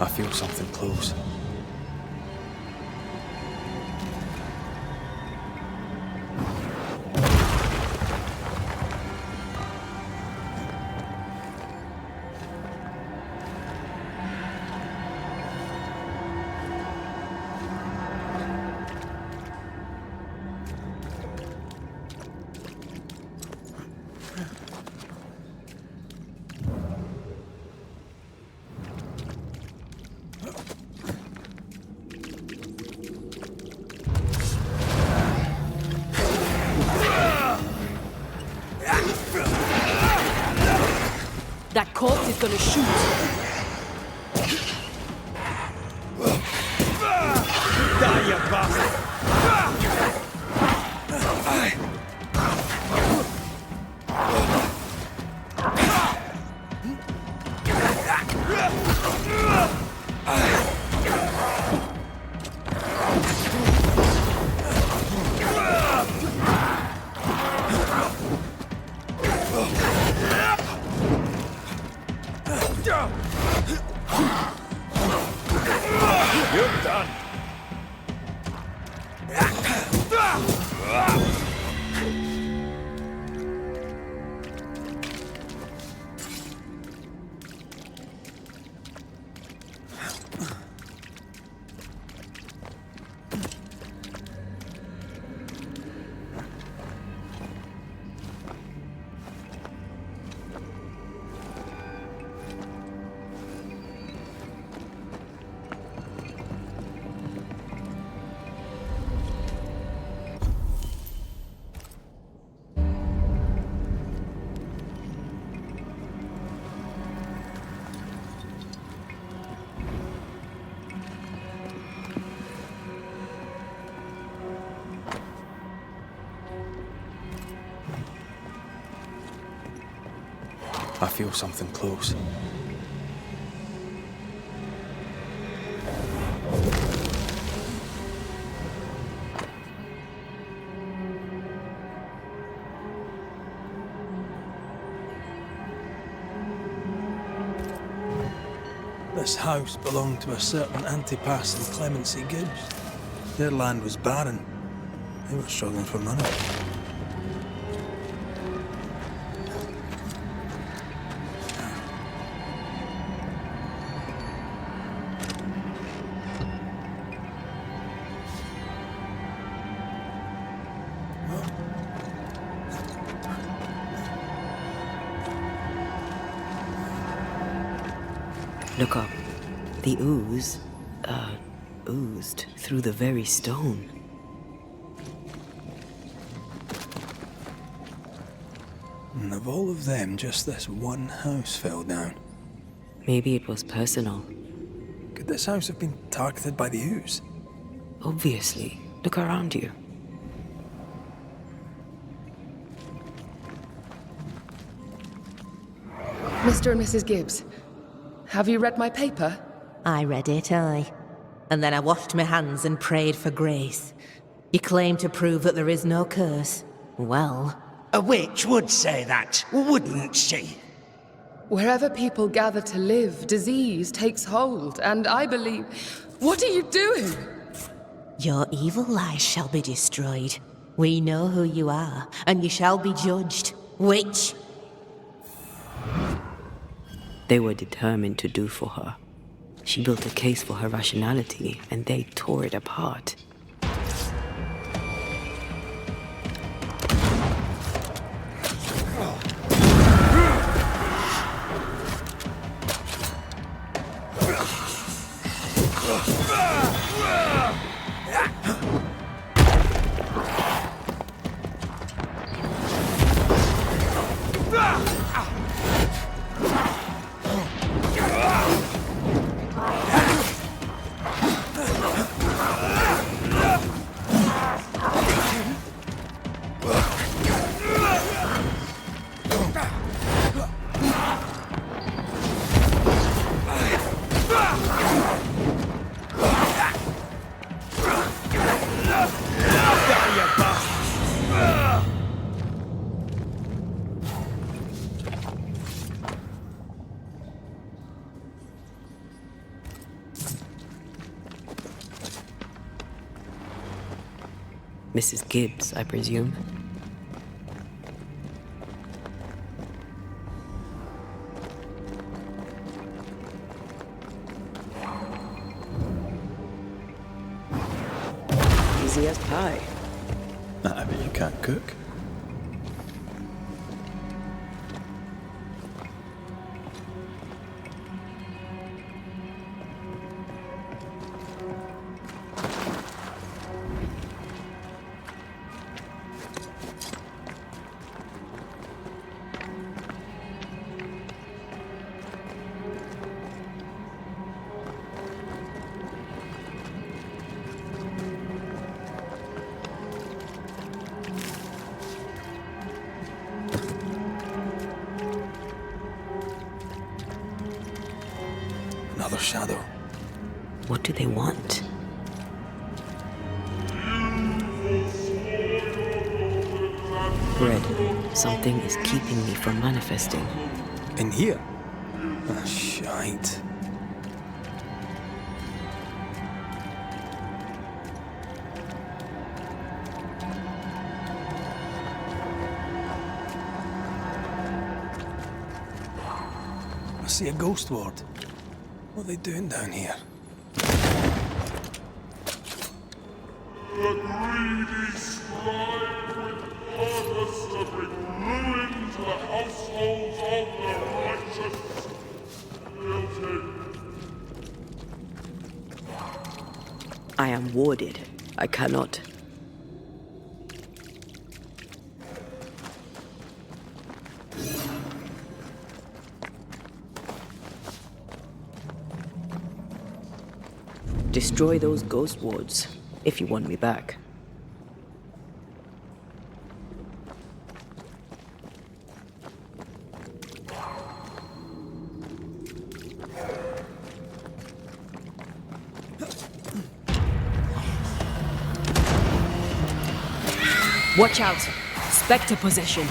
I feel something close. That corpse is gonna shoot. Die, you bastard! You're done. I feel something close. This house belonged to a certain Antipas and Clemency Gibbs. Their land was barren. They were struggling for money. Look up. The ooze, oozed through the very stone. And of all of them, just this one house fell down. Maybe it was personal. Could this house have been targeted by the ooze? Obviously. Look around you. Mr. and Mrs. Gibbs, have you read my paper? I read it, aye. And then I washed my hands and prayed for grace. You claim to prove that there is no curse. Well, A witch would say that, wouldn't she? Wherever people gather to live, disease takes hold, and I believe... What are you doing? your evil lies shall be destroyed. We know who you are, and you shall be judged. Witch! They were determined to do for her. She built a case for her rationality, and they tore it apart. Mrs. Gibbs, I presume. Easy as pie. I bet you can't cook. Another shadow. What do they want? Red, something is keeping me from manifesting. In here? Ah, shite. I see a ghost ward. What are they doing down here? The greedy strive with purpose to bring ruin to the households of the righteous. Guilty. I am warded. I cannot. Destroy those ghost wards, if you want me back. Watch out! Spectre possession!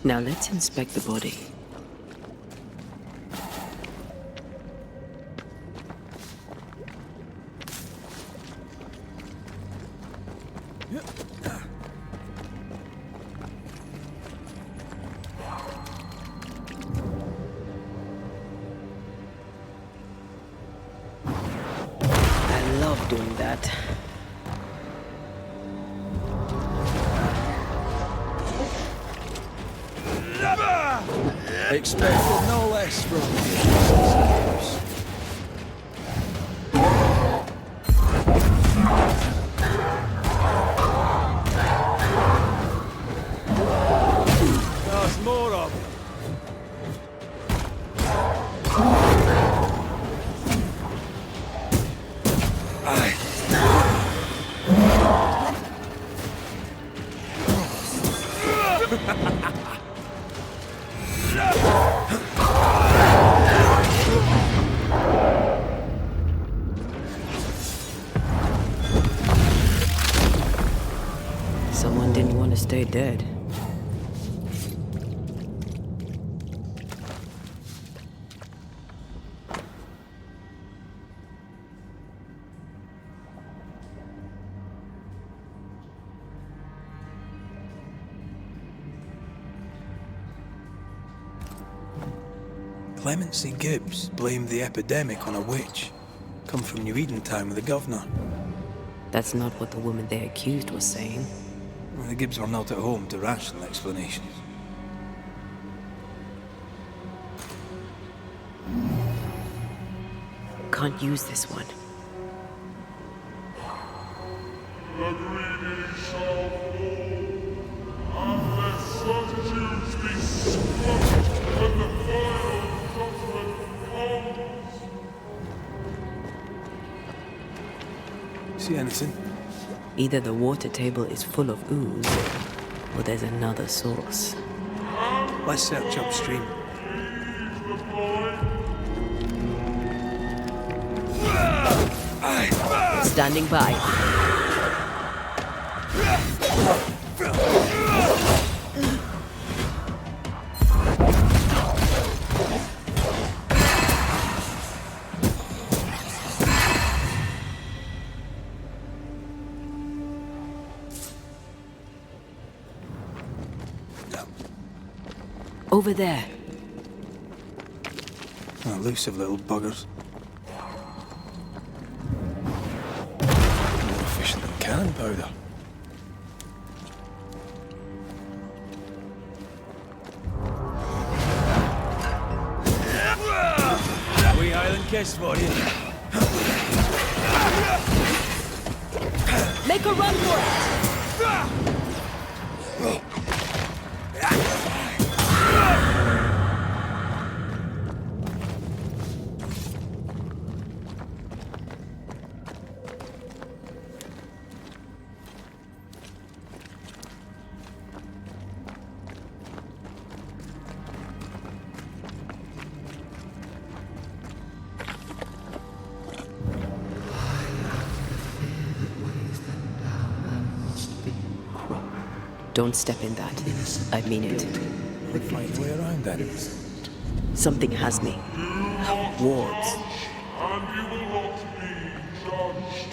Now let's inspect the body. I love doing that. Expected no less from you. There's more of them. Someone didn't want to stay dead. Clemency Gibbs blamed the epidemic on a witch. Come from New Eden Town with the governor. That's not what the woman they accused was saying. Well, the Gibbs were not at home to rational explanations. Can't use this one. The greedy shall fall, unless certitudes be squelched when the final judgment comes. See anything? Either the water table is full of ooze, or there's another source. Let's search upstream. Standing by. Over there. Oh, elusive little buggers. More efficient than cannon powder. Wee Highland kiss for you. Make a run for it! Don't step in that. I mean it. We'll find a way around that. Something has me. Wards. And you will not be judged.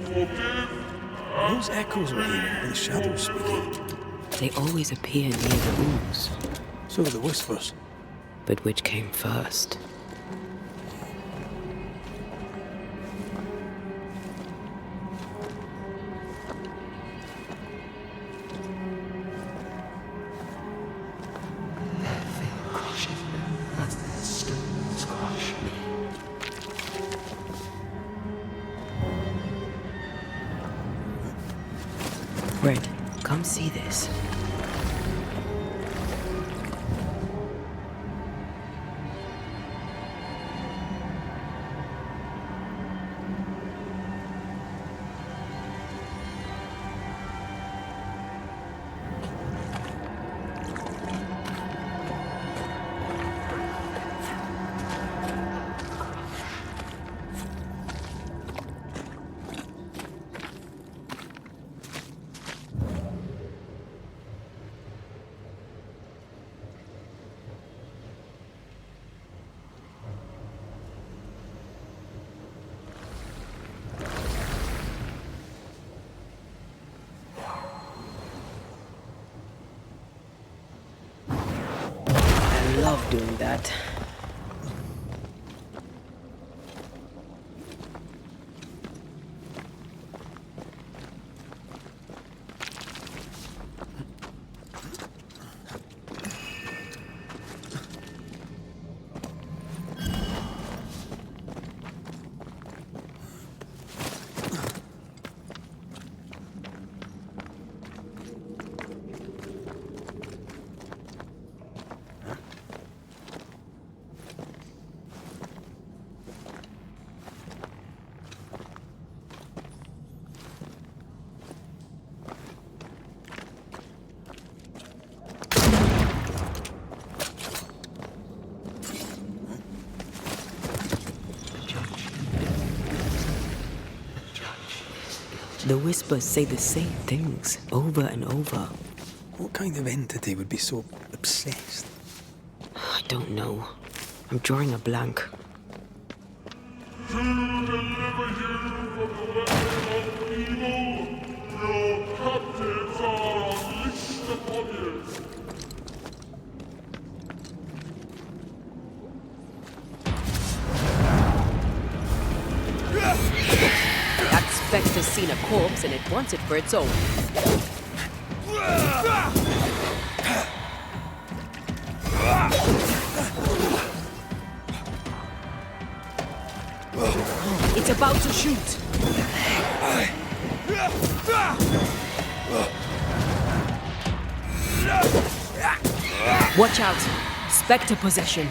Forgive. Those echoes we're hearing are the shadows speaking. They always appear near the ooze. So are the whispers. But which came first? Red, come see this. love doing that. The whispers say the same things over and over. What kind of entity would be so obsessed? I don't know. I'm drawing a blank. To deliver you from the weapon of evil, your captives are unleashed upon you. That specter's seen a corpse and it wants it for its own. It's about to shoot. Watch out. Spectre possession.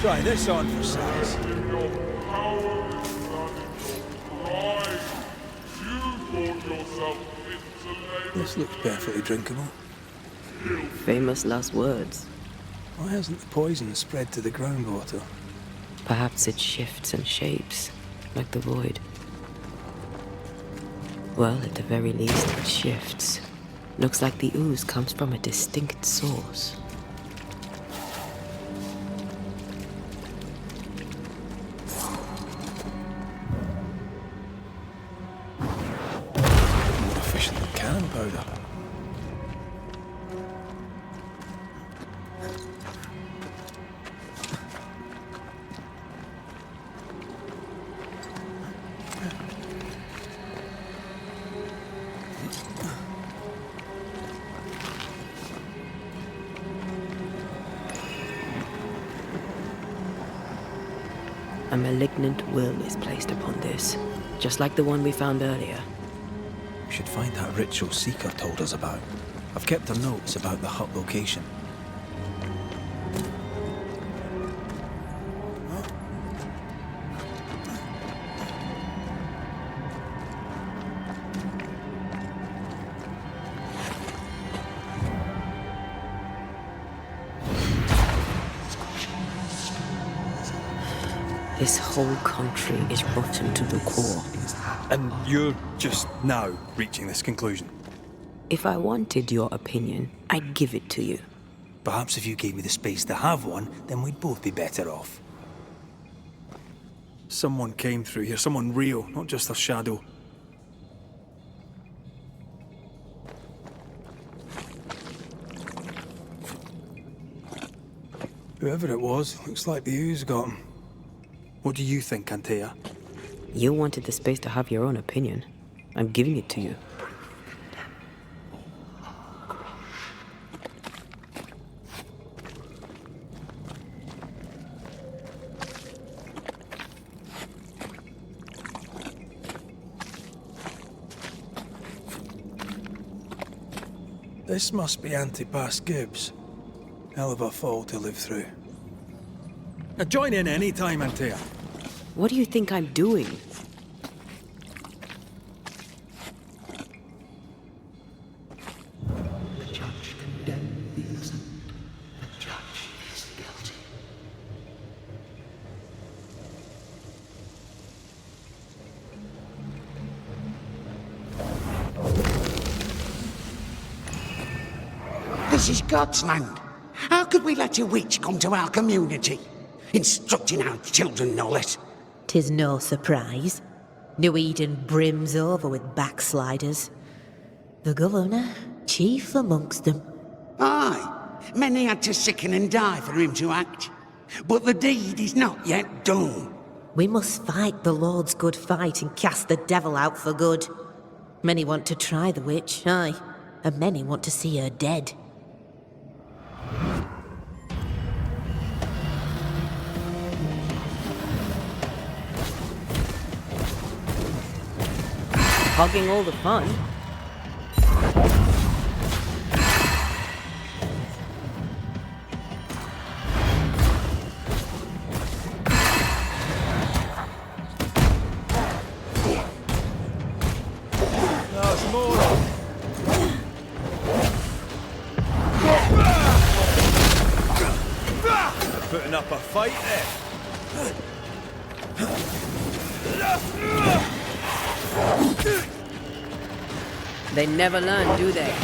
Try this on for size. This looks perfectly drinkable. Famous last words. Why hasn't the poison spread to the groundwater? Perhaps it shifts and shapes, like the void. Well, at the very least, it shifts. Looks like the ooze comes from a distinct source. More efficient than cannon powder. A malignant will is placed upon this, just like the one we found earlier. We should find that ritual Seeker told us about. I've kept her notes about the hut location. This whole country is rotten to the core. And you're just now reaching this conclusion? If I wanted your opinion, I'd give it to you. Perhaps if you gave me the space to have one, then we'd both be better off. Someone came through here, someone real, not just a shadow. Whoever it was, looks like the ooze got him. What do you think, Antea? You wanted the space to have your own opinion. I'm giving it to you. This must be Antipas Gibbs. Hell of a fall to live through. Now join in any time, Antea. What do you think I'm doing? The judge condemned the innocent. The judge is guilty. This is God's land. How could we let a witch come to our community? Instructing our children, no less. 'Tis no surprise. New Eden brims over with backsliders. The governor, chief amongst them. Aye, Many had to sicken and die for him to act. But the deed is not yet done. We must fight the Lord's good fight and cast the devil out for good. Many want to try the witch, aye, and many want to see her dead. Hogging all the fun. There's more. Putting up a fight there. They never learn, do they?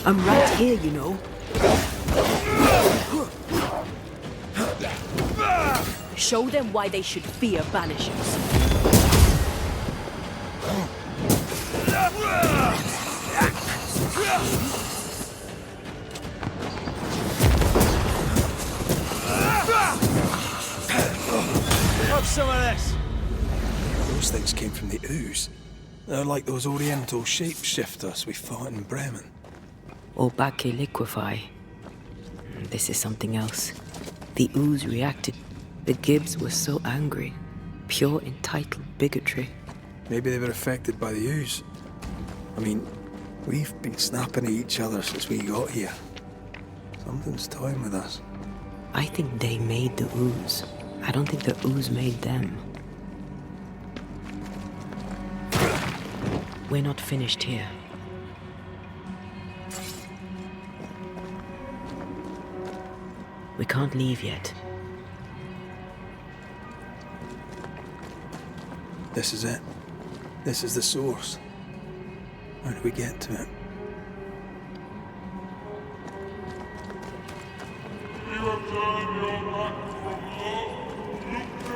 I'm right here, you know. Show them why they should fear Banishers. Have some of this. Those things came from the ooze. They're like those oriental shapeshifters we fought in Bremen. Obake liquefy. This is something else. The ooze reacted. The Gibbs were so angry. Pure entitled bigotry. Maybe they were affected by the ooze. I mean, we've been snapping at each other since we got here. Something's toying with us. I think they made the ooze. I don't think the ooze made them. We're not finished here. We can't leave yet. This is it. This is the source. How do we get to it?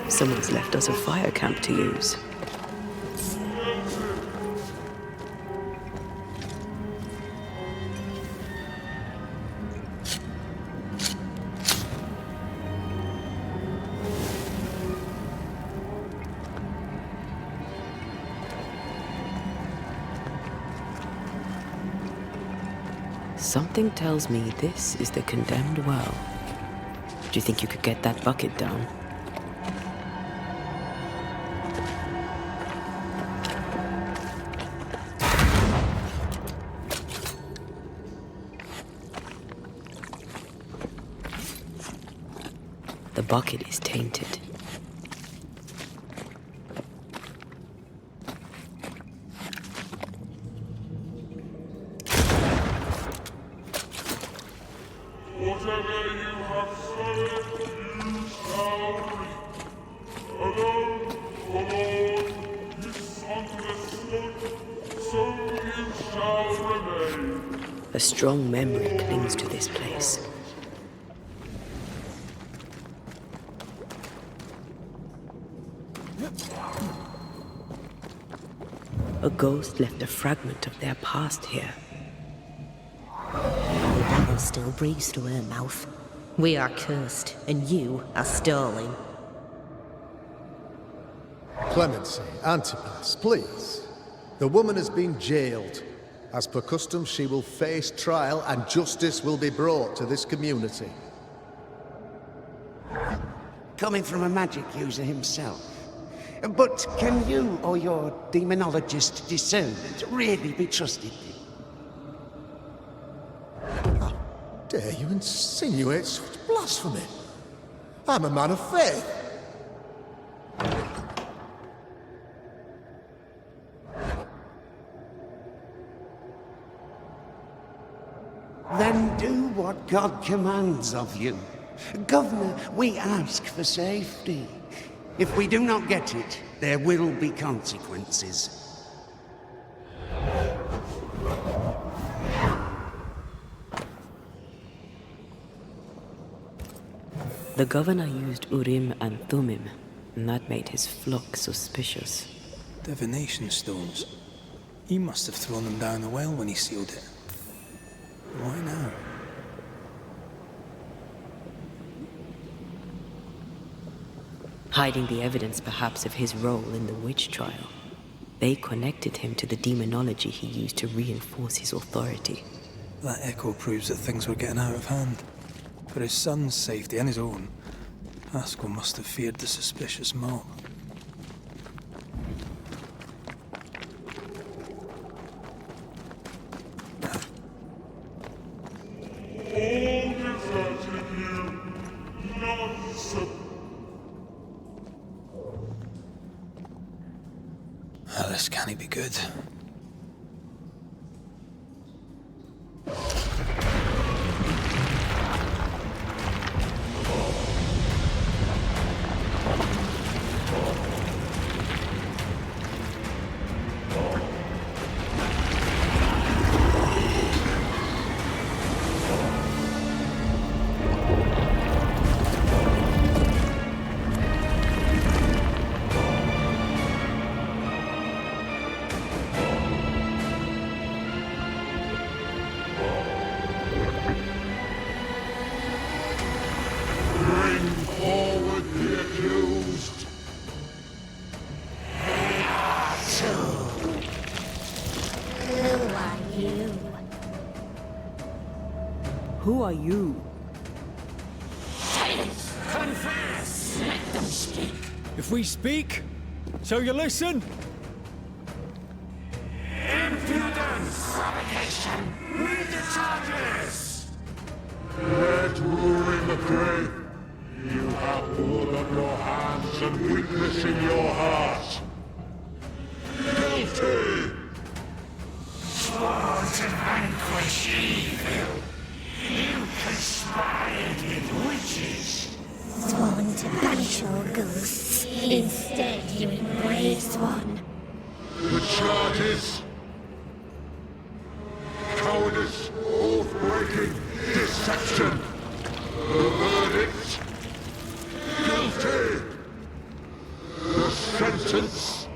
Someone's left us a fire camp to use. Something tells me this is the condemned well. Do you think you could get that bucket down? The bucket is tainted. A strong memory clings to this place. A ghost left a fragment of their past here. The devil still breathes through her mouth. We are cursed, and you are stolen. Clemency, Antipas, please. The woman has been jailed. As per custom, she will face trial and justice will be brought to this community. Coming from a magic user himself. But can you or your demonologist discernment really be trusted? How dare you insinuate such blasphemy? I'm a man of faith. Then do what God commands of you. Governor, we ask for safety. If we do not get it, there will be consequences. The governor used Urim and Thummim, and that made his flock suspicious. Divination stones. He must have thrown them down the well when he sealed it. Why now? Hiding the evidence, perhaps, of his role in the witch trial. They connected him to the demonology he used to reinforce his authority. That echo proves that things were getting out of hand. For his son's safety and his own, Haskell must have feared the suspicious mob. All deserted you. Nonsense. This can't be good. Who are you? Silence! Confess! Let them speak! If we speak, so you listen? Impudence! Provocation! Read the charges! Let Urim the grave. You have blood on your hands and weakness in your heart. Guilty! Sworn to vanquish evil. You conspired with witches. Sworn to banish all ghosts. Instead, you embraced one. The charges: cowardice, oath-breaking, deception. The verdict: guilty. The sentence: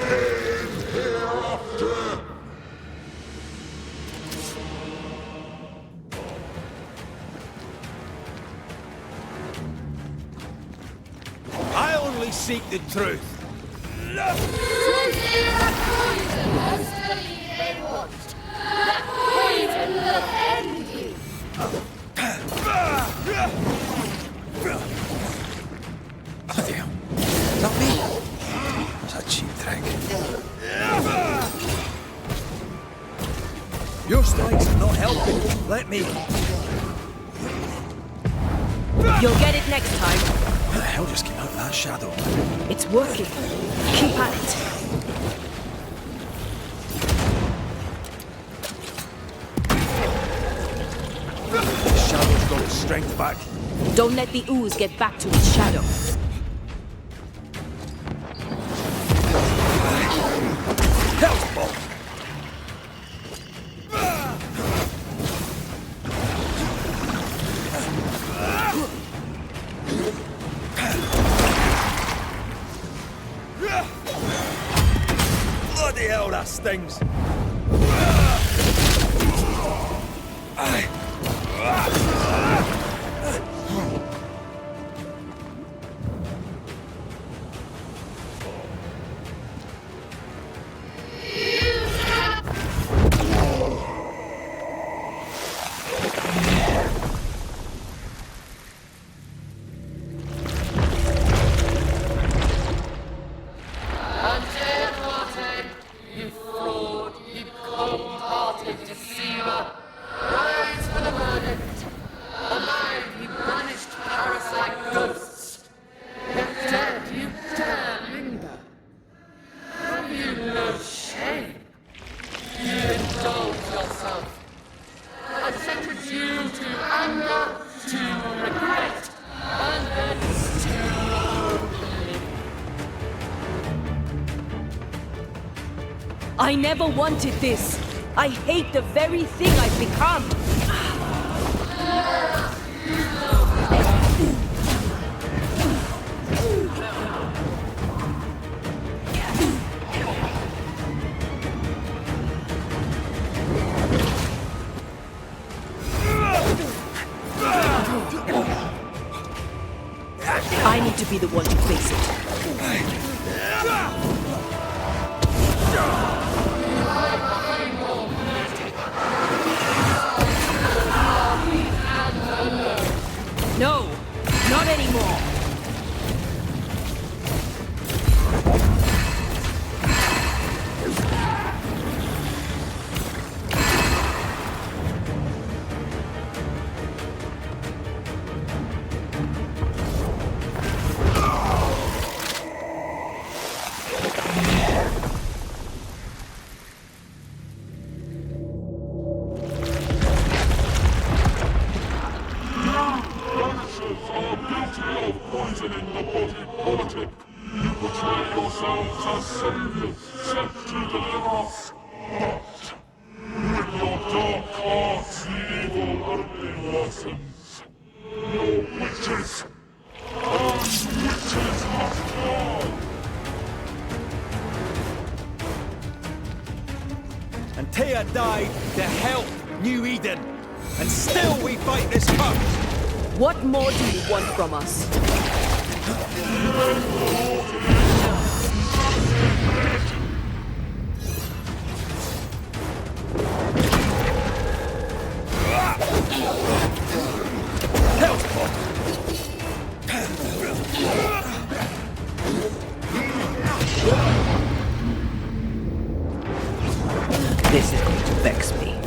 pain hereafter. I only seek the truth. Bloody hell. Not me. That's a cheap trick. Your strikes are not helping. Let me. You'll get it next time. How the hell just came out of that shadow? It's working. Keep at it. The shadow's got its strength back. Don't let the ooze get back to its shadow. Hell's ball. Bloody hell, that stings. I never wanted this. I hate the very thing I've become. I need to be the one to face it. No, not anymore. Antea died to help New Eden, and still we fight this curse. What more do you want from us? This is going to vex me.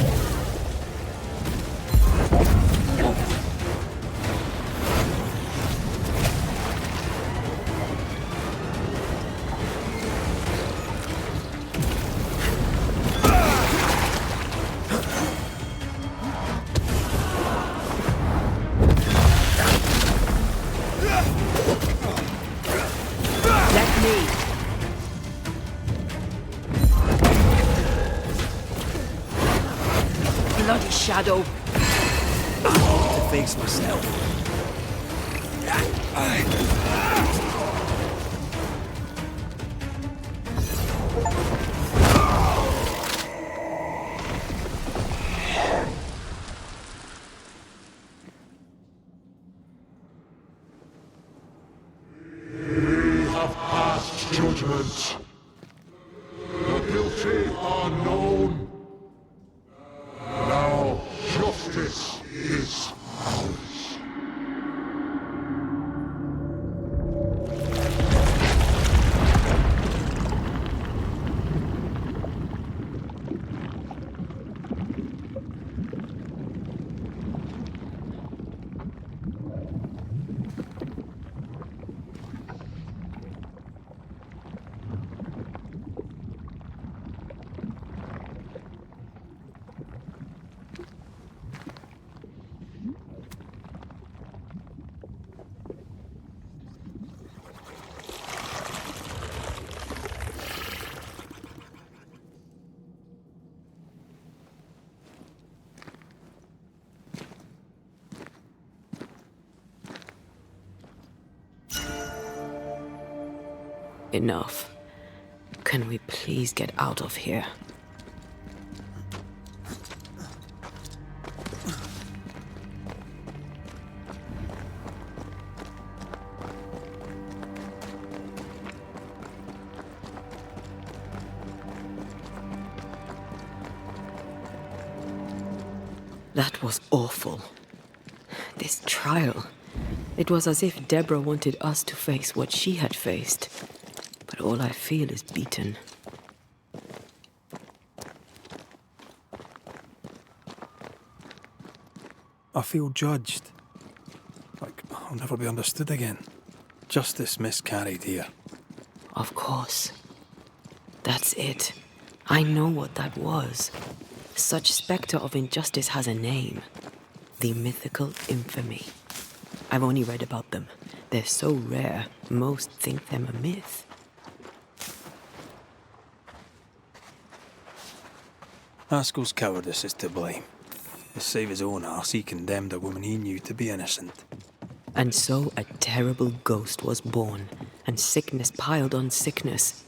Bloody shadow. To face myself. We have passed judgment. The guilty are known. Now justice is ours. Enough. Can we please get out of here? That was awful. This trial. It was as if Deborah wanted us to face what she had faced. But all I feel is beaten. I feel judged. Like I'll never be understood again. Justice miscarried here. Of course. That's it. I know what that was. Such spectre of injustice has a name. The mythical infamy. I've only read about them. They're so rare, most think them a myth. Haskell's cowardice is to blame. To save his own arse, he condemned a woman he knew to be innocent. And so a terrible ghost was born, and sickness piled on sickness.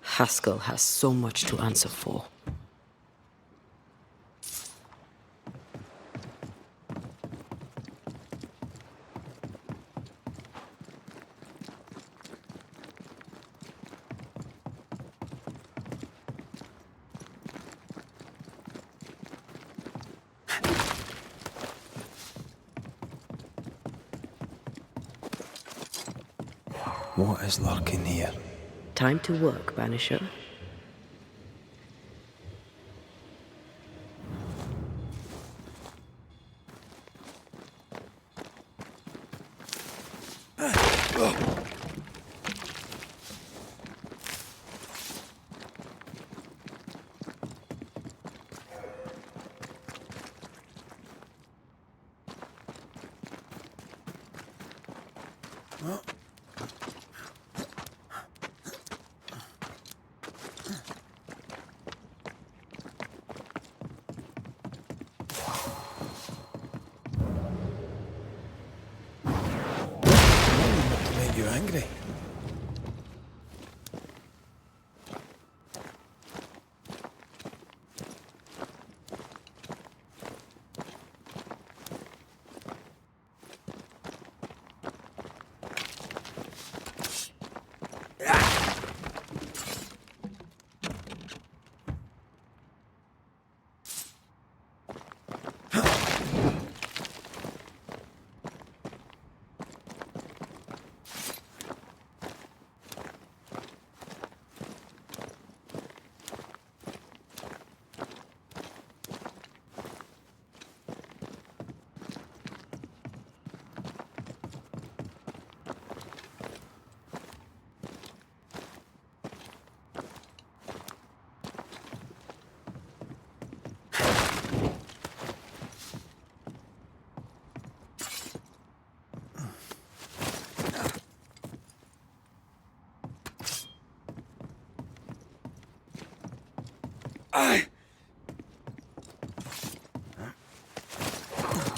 Haskell has so much to answer for. What is lurking here? Time to work, Banisher. You angry?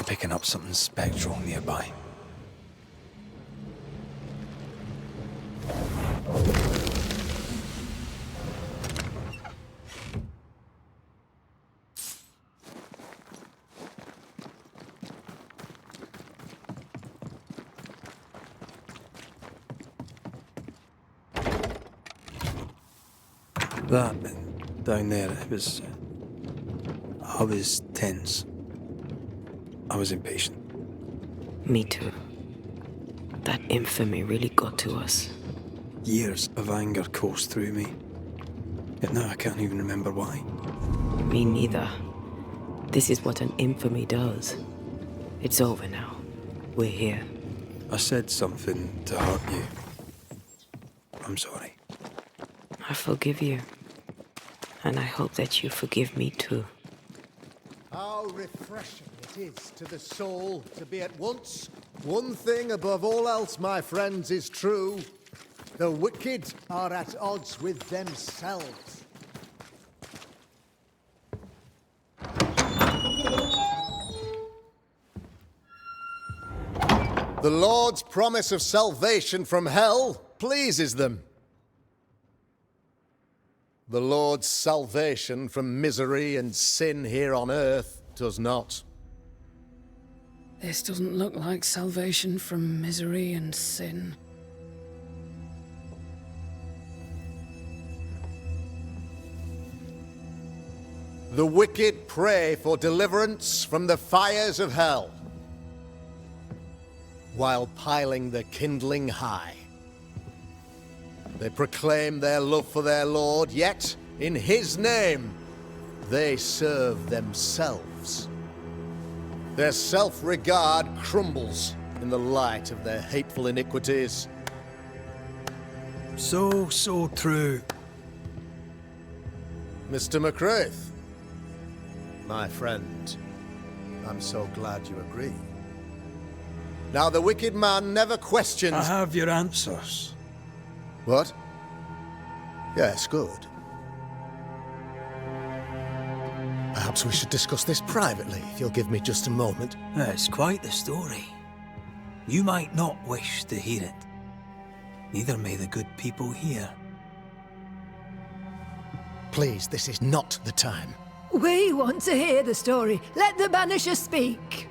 Picking up something spectral nearby. That down there, it was... I was tense. I was impatient. Me too. That infamy really got to us. Years of anger coursed through me. Yet now I can't even remember why. Me neither. This is what an infamy does. It's over now. We're here. I said something to hurt you. I'm sorry. I forgive you. And I hope that you forgive me too. How refreshing it is to the soul to be at once. One thing above all else, my friends, is true. The wicked are at odds with themselves. The Lord's promise of salvation from hell pleases them. The Lord's salvation from misery and sin here on earth does not. This doesn't look like salvation from misery and sin. The wicked pray for deliverance from the fires of hell, while piling the kindling high. They proclaim their love for their Lord, yet, in His name, they serve themselves. Their self-regard crumbles in the light of their hateful iniquities. So true. Mr. McCraith, my friend, I'm so glad you agree. Now, the wicked man never questions... I have your answers. What? Yes, good. Perhaps we should discuss this privately, if you'll give me just a moment. It's quite the story. You might not wish to hear it. Neither may the good people hear. Please, this is not the time. We want to hear the story. Let the Banisher speak.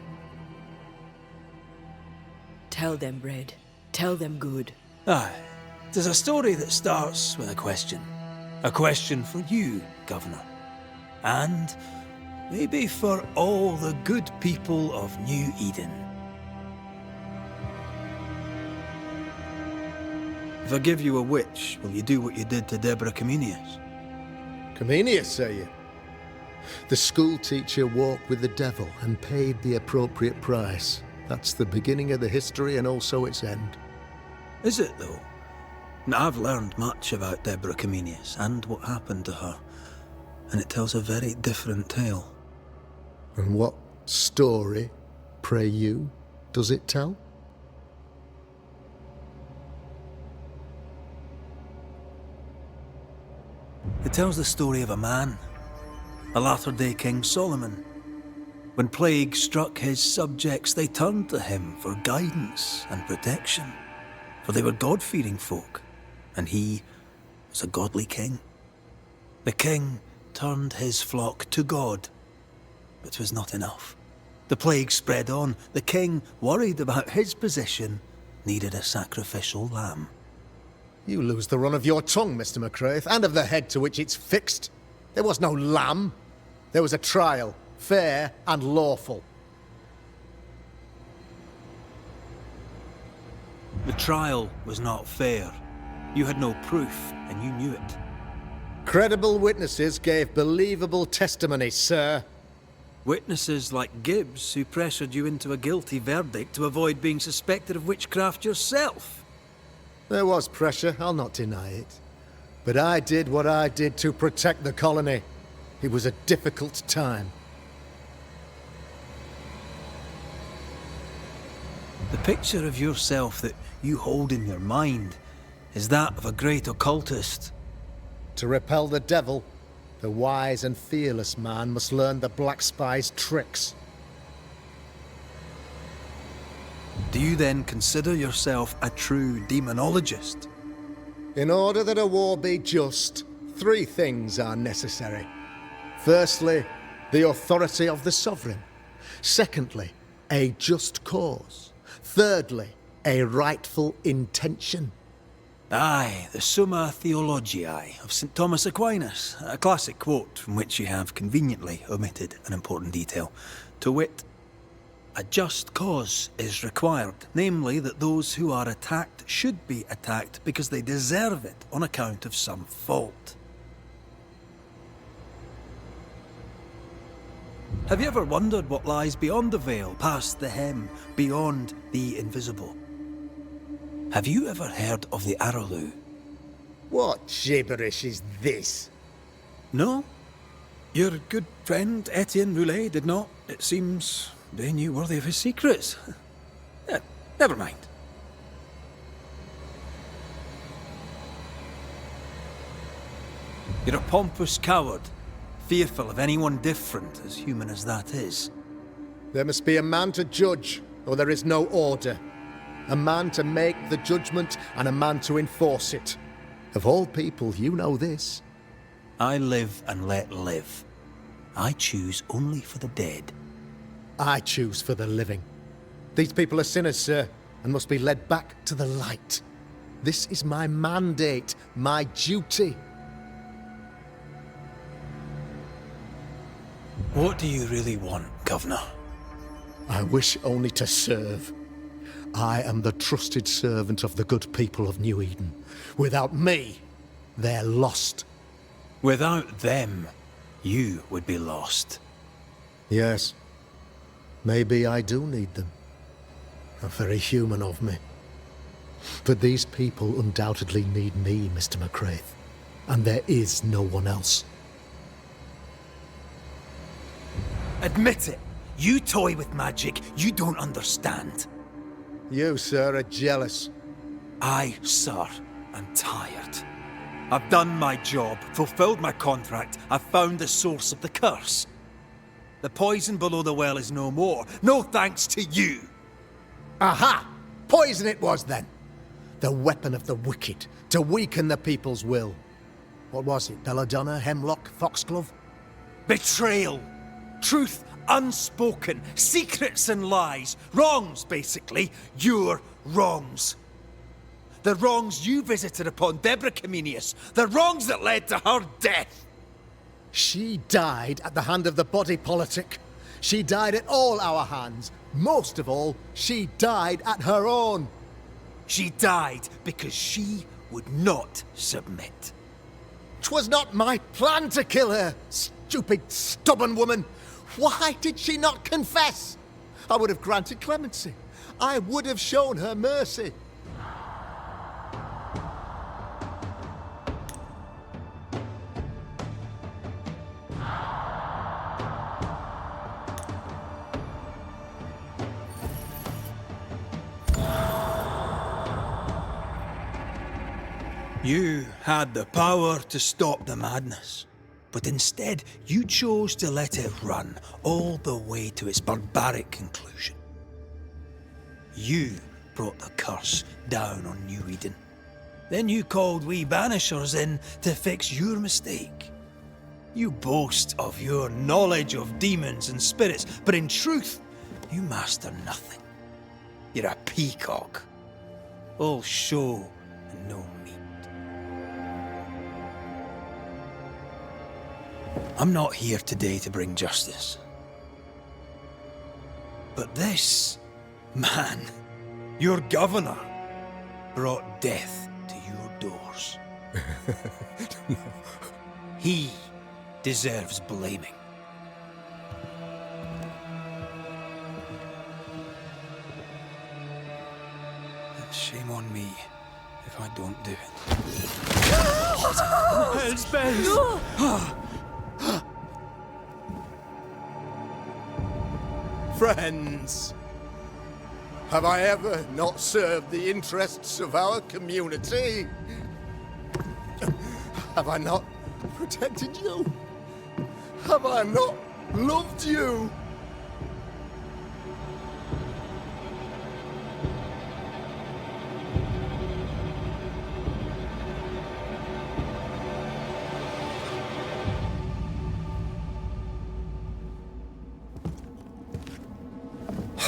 Tell them, Red. Tell them good. Aye. 'Tis a story that starts with a question. A question for you, Governor. And maybe for all the good people of New Eden. If I give you a witch, will you do what you did to Deborah Comenius? Comenius, say you? The school teacher walked with the devil and paid the appropriate price. That's the beginning of the history and also its end. Is it, though? Now, I've learned much about Deborah Comenius and what happened to her, and it tells a very different tale. And what story, pray you, does it tell? It tells the story of a man, a latter-day King Solomon. When plague struck his subjects, they turned to him for guidance and protection, for they were God-fearing folk, and he was a godly king. The king turned his flock to God, but 'twas not enough. The plague spread on. The king, worried about his position, needed a sacrificial lamb. You lose the run of your tongue, Mr. McCraith, and of the head to which it's fixed. There was no lamb. There was a trial, fair and lawful. The trial was not fair. You had no proof, and you knew it. Credible witnesses gave believable testimony, sir. Witnesses like Gibbs, who pressured you into a guilty verdict to avoid being suspected of witchcraft yourself. There was pressure, I'll not deny it. But I did what I did to protect the colony. It was a difficult time. The picture of yourself that you hold in your mind is that of a great occultist. To repel the devil, the wise and fearless man must learn the Black Spy's tricks. Do you then consider yourself a true demonologist? In order that a war be just, 3 things are necessary. Firstly, the authority of the sovereign. Secondly, a just cause. Thirdly, a rightful intention. Aye, the Summa Theologiae of St. Thomas Aquinas, a classic quote from which you have conveniently omitted an important detail. To wit, a just cause is required, namely that those who are attacked should be attacked because they deserve it on account of some fault. Have you ever wondered what lies beyond the veil, past the hem, beyond the invisible? Have you ever heard of the Araloo? What gibberish is this? No? Your good friend Etienne Roulet did not, it seems, deign you worthy of his secrets. Never mind. You're a pompous coward, fearful of anyone different, as human as that is. There must be a man to judge, or there is no order. A man to make the judgment, and a man to enforce it. Of all people, you know this. I live and let live. I choose only for the dead. I choose for the living. These people are sinners, sir, and must be led back to the light. This is my mandate, my duty. What do you really want, Governor? I wish only to serve. I am the trusted servant of the good people of New Eden. Without me, they're lost. Without them, you would be lost. Yes. Maybe I do need them. Very human of me. But these people undoubtedly need me, Mr. McCraith. And there is no one else. Admit it. You toy with magic you don't understand. You, sir, are jealous. I, sir, am tired. I've done my job, fulfilled my contract, I've found the source of the curse. The poison below the well is no more. No thanks to you. Aha! Poison it was then. The weapon of the wicked, to weaken the people's will. What was it? Belladonna, hemlock, foxglove? Betrayal. Truth unspoken. Secrets and lies. Wrongs, basically. Your wrongs. The wrongs you visited upon Deborah Comenius. The wrongs that led to her death. She died at the hand of the body politic. She died at all our hands. Most of all, she died at her own. She died because she would not submit. 'Twas not my plan to kill her, stupid, stubborn woman. Why did she not confess? I would have granted clemency. I would have shown her mercy. You had the power to stop the madness, but instead you chose to let it run all the way to its barbaric conclusion. You brought the curse down on New Eden. Then you called we Banishers in to fix your mistake. You boast of your knowledge of demons and spirits, but in truth, you master nothing. You're a peacock. All show and no meat. I'm not here today to bring justice. But this man, your governor, brought death to your doors. He deserves blaming. And shame on me if I don't do it. Hell's bells! Friends, have I ever not served the interests of our community? Have I not protected you? Have I not loved you?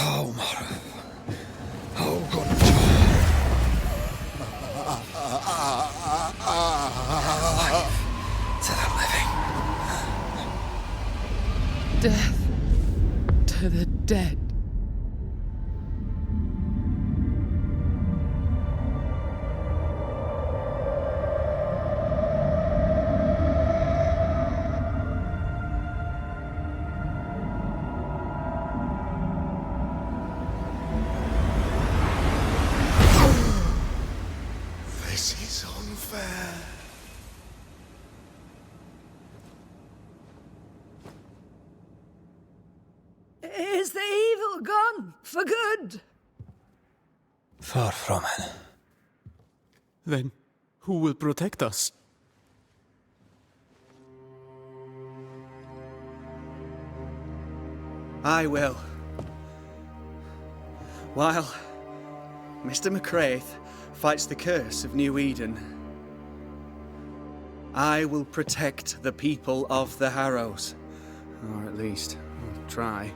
Oh, Mara. Oh, God. To the living. Death to the dead. This is unfair. Is the evil gone for good? Far from it. Then who will protect us? I will. While Mr. McCraith fights the curse of New Eden, I will protect the people of the Harrows. Or at least, I'll try.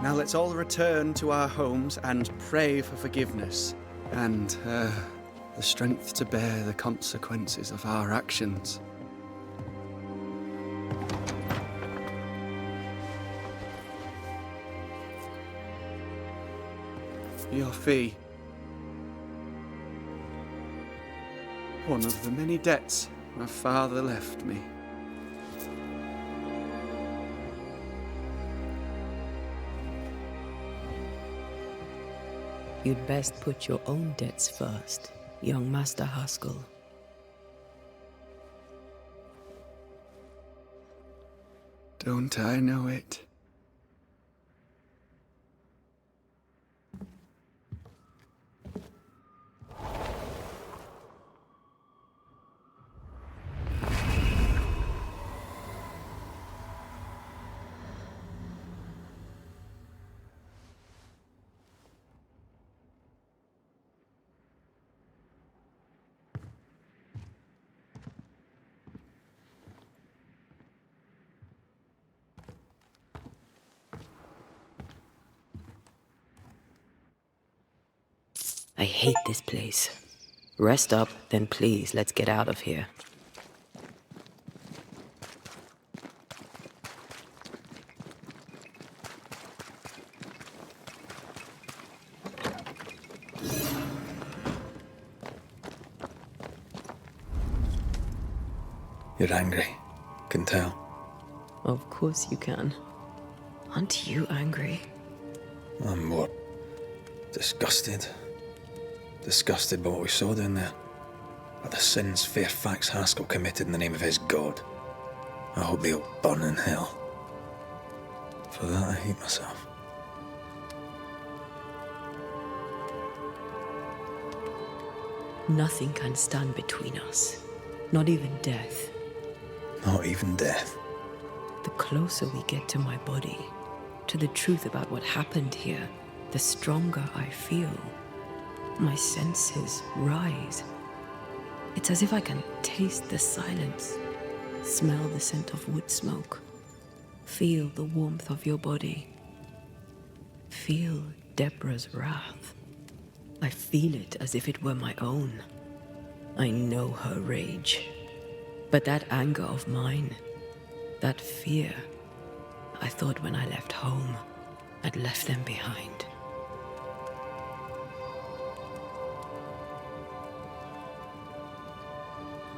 Now let's all return to our homes and pray for forgiveness and the strength to bear the consequences of our actions. Your fee. One of the many debts my father left me. You'd best put your own debts first, young Master Haskell. Don't I know it? I hate this place. Rest up, then please, let's get out of here. You're angry. Can tell. Of course you can. Aren't you angry? I'm more disgusted. Disgusted by what we saw down there. By the sins Fairefax Haskell committed in the name of his god. I hope they'll burn in hell. For that I hate myself. Nothing can stand between us. Not even death. Not even death. The closer we get to my body, to the truth about what happened here, the stronger I feel. My senses rise. It's as if I can taste the silence, smell the scent of wood smoke, feel the warmth of your body, feel Deborah's wrath. I feel it as if it were my own. I know her rage. But that anger of mine, that fear, I thought when I left home, I'd left them behind.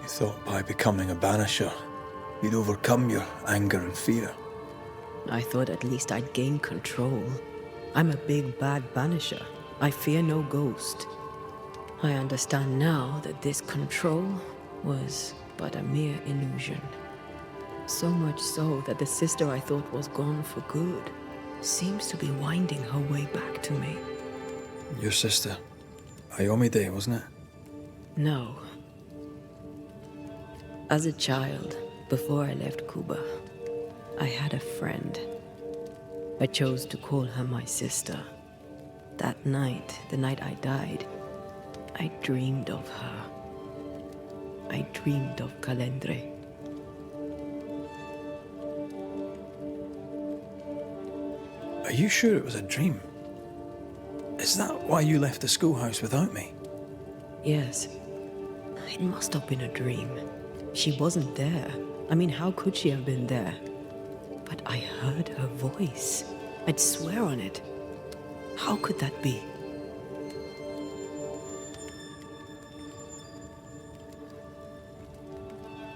You thought by becoming a banisher, you'd overcome your anger and fear. I thought at least I'd gain control. I'm a big bad banisher. I fear no ghost. I understand now that this control was but a mere illusion. So much so that the sister I thought was gone for good seems to be winding her way back to me. Your sister, Ayomide, wasn't it? No. As a child, before I left Cuba, I had a friend. I chose to call her my sister. That night, the night I died, I dreamed of her. I dreamed of Calendre. Are you sure it was a dream? Is that why you left the schoolhouse without me? Yes. It must have been a dream. She wasn't there. I mean, how could she have been there? But I heard her voice. I'd swear on it. How could that be?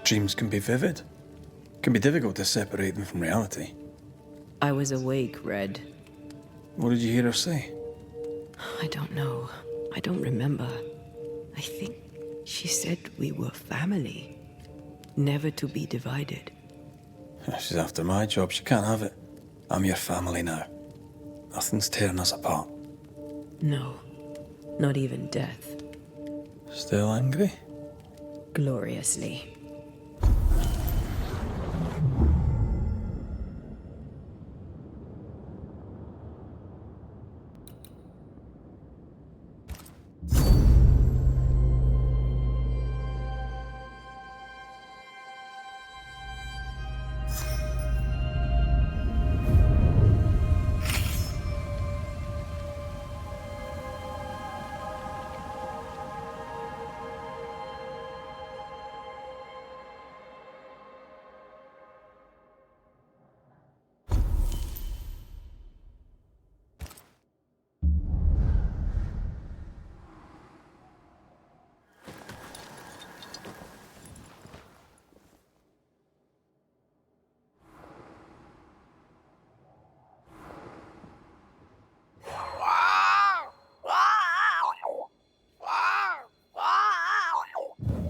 Dreams can be vivid. Can be difficult to separate them from reality. I was awake, Red. What did you hear her say? I don't know. I don't remember. I think she said we were family. Never to be divided. She's after my job. She can't have it. I'm your family now. Nothing's tearing us apart. No. Not even death. Still angry? Gloriously.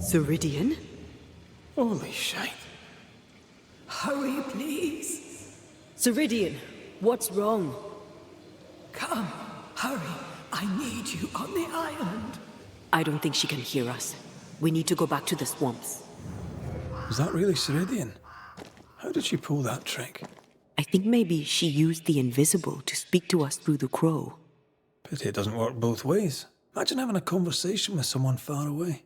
Ceridian? Holy shite. Hurry, please. Ceridian, what's wrong? Come, hurry. I need you on the island. I don't think she can hear us. We need to go back to the swamps. Was that really Ceridian? How did she pull that trick? I think maybe she used the invisible to speak to us through the crow. Pity it doesn't work both ways. Imagine having a conversation with someone far away.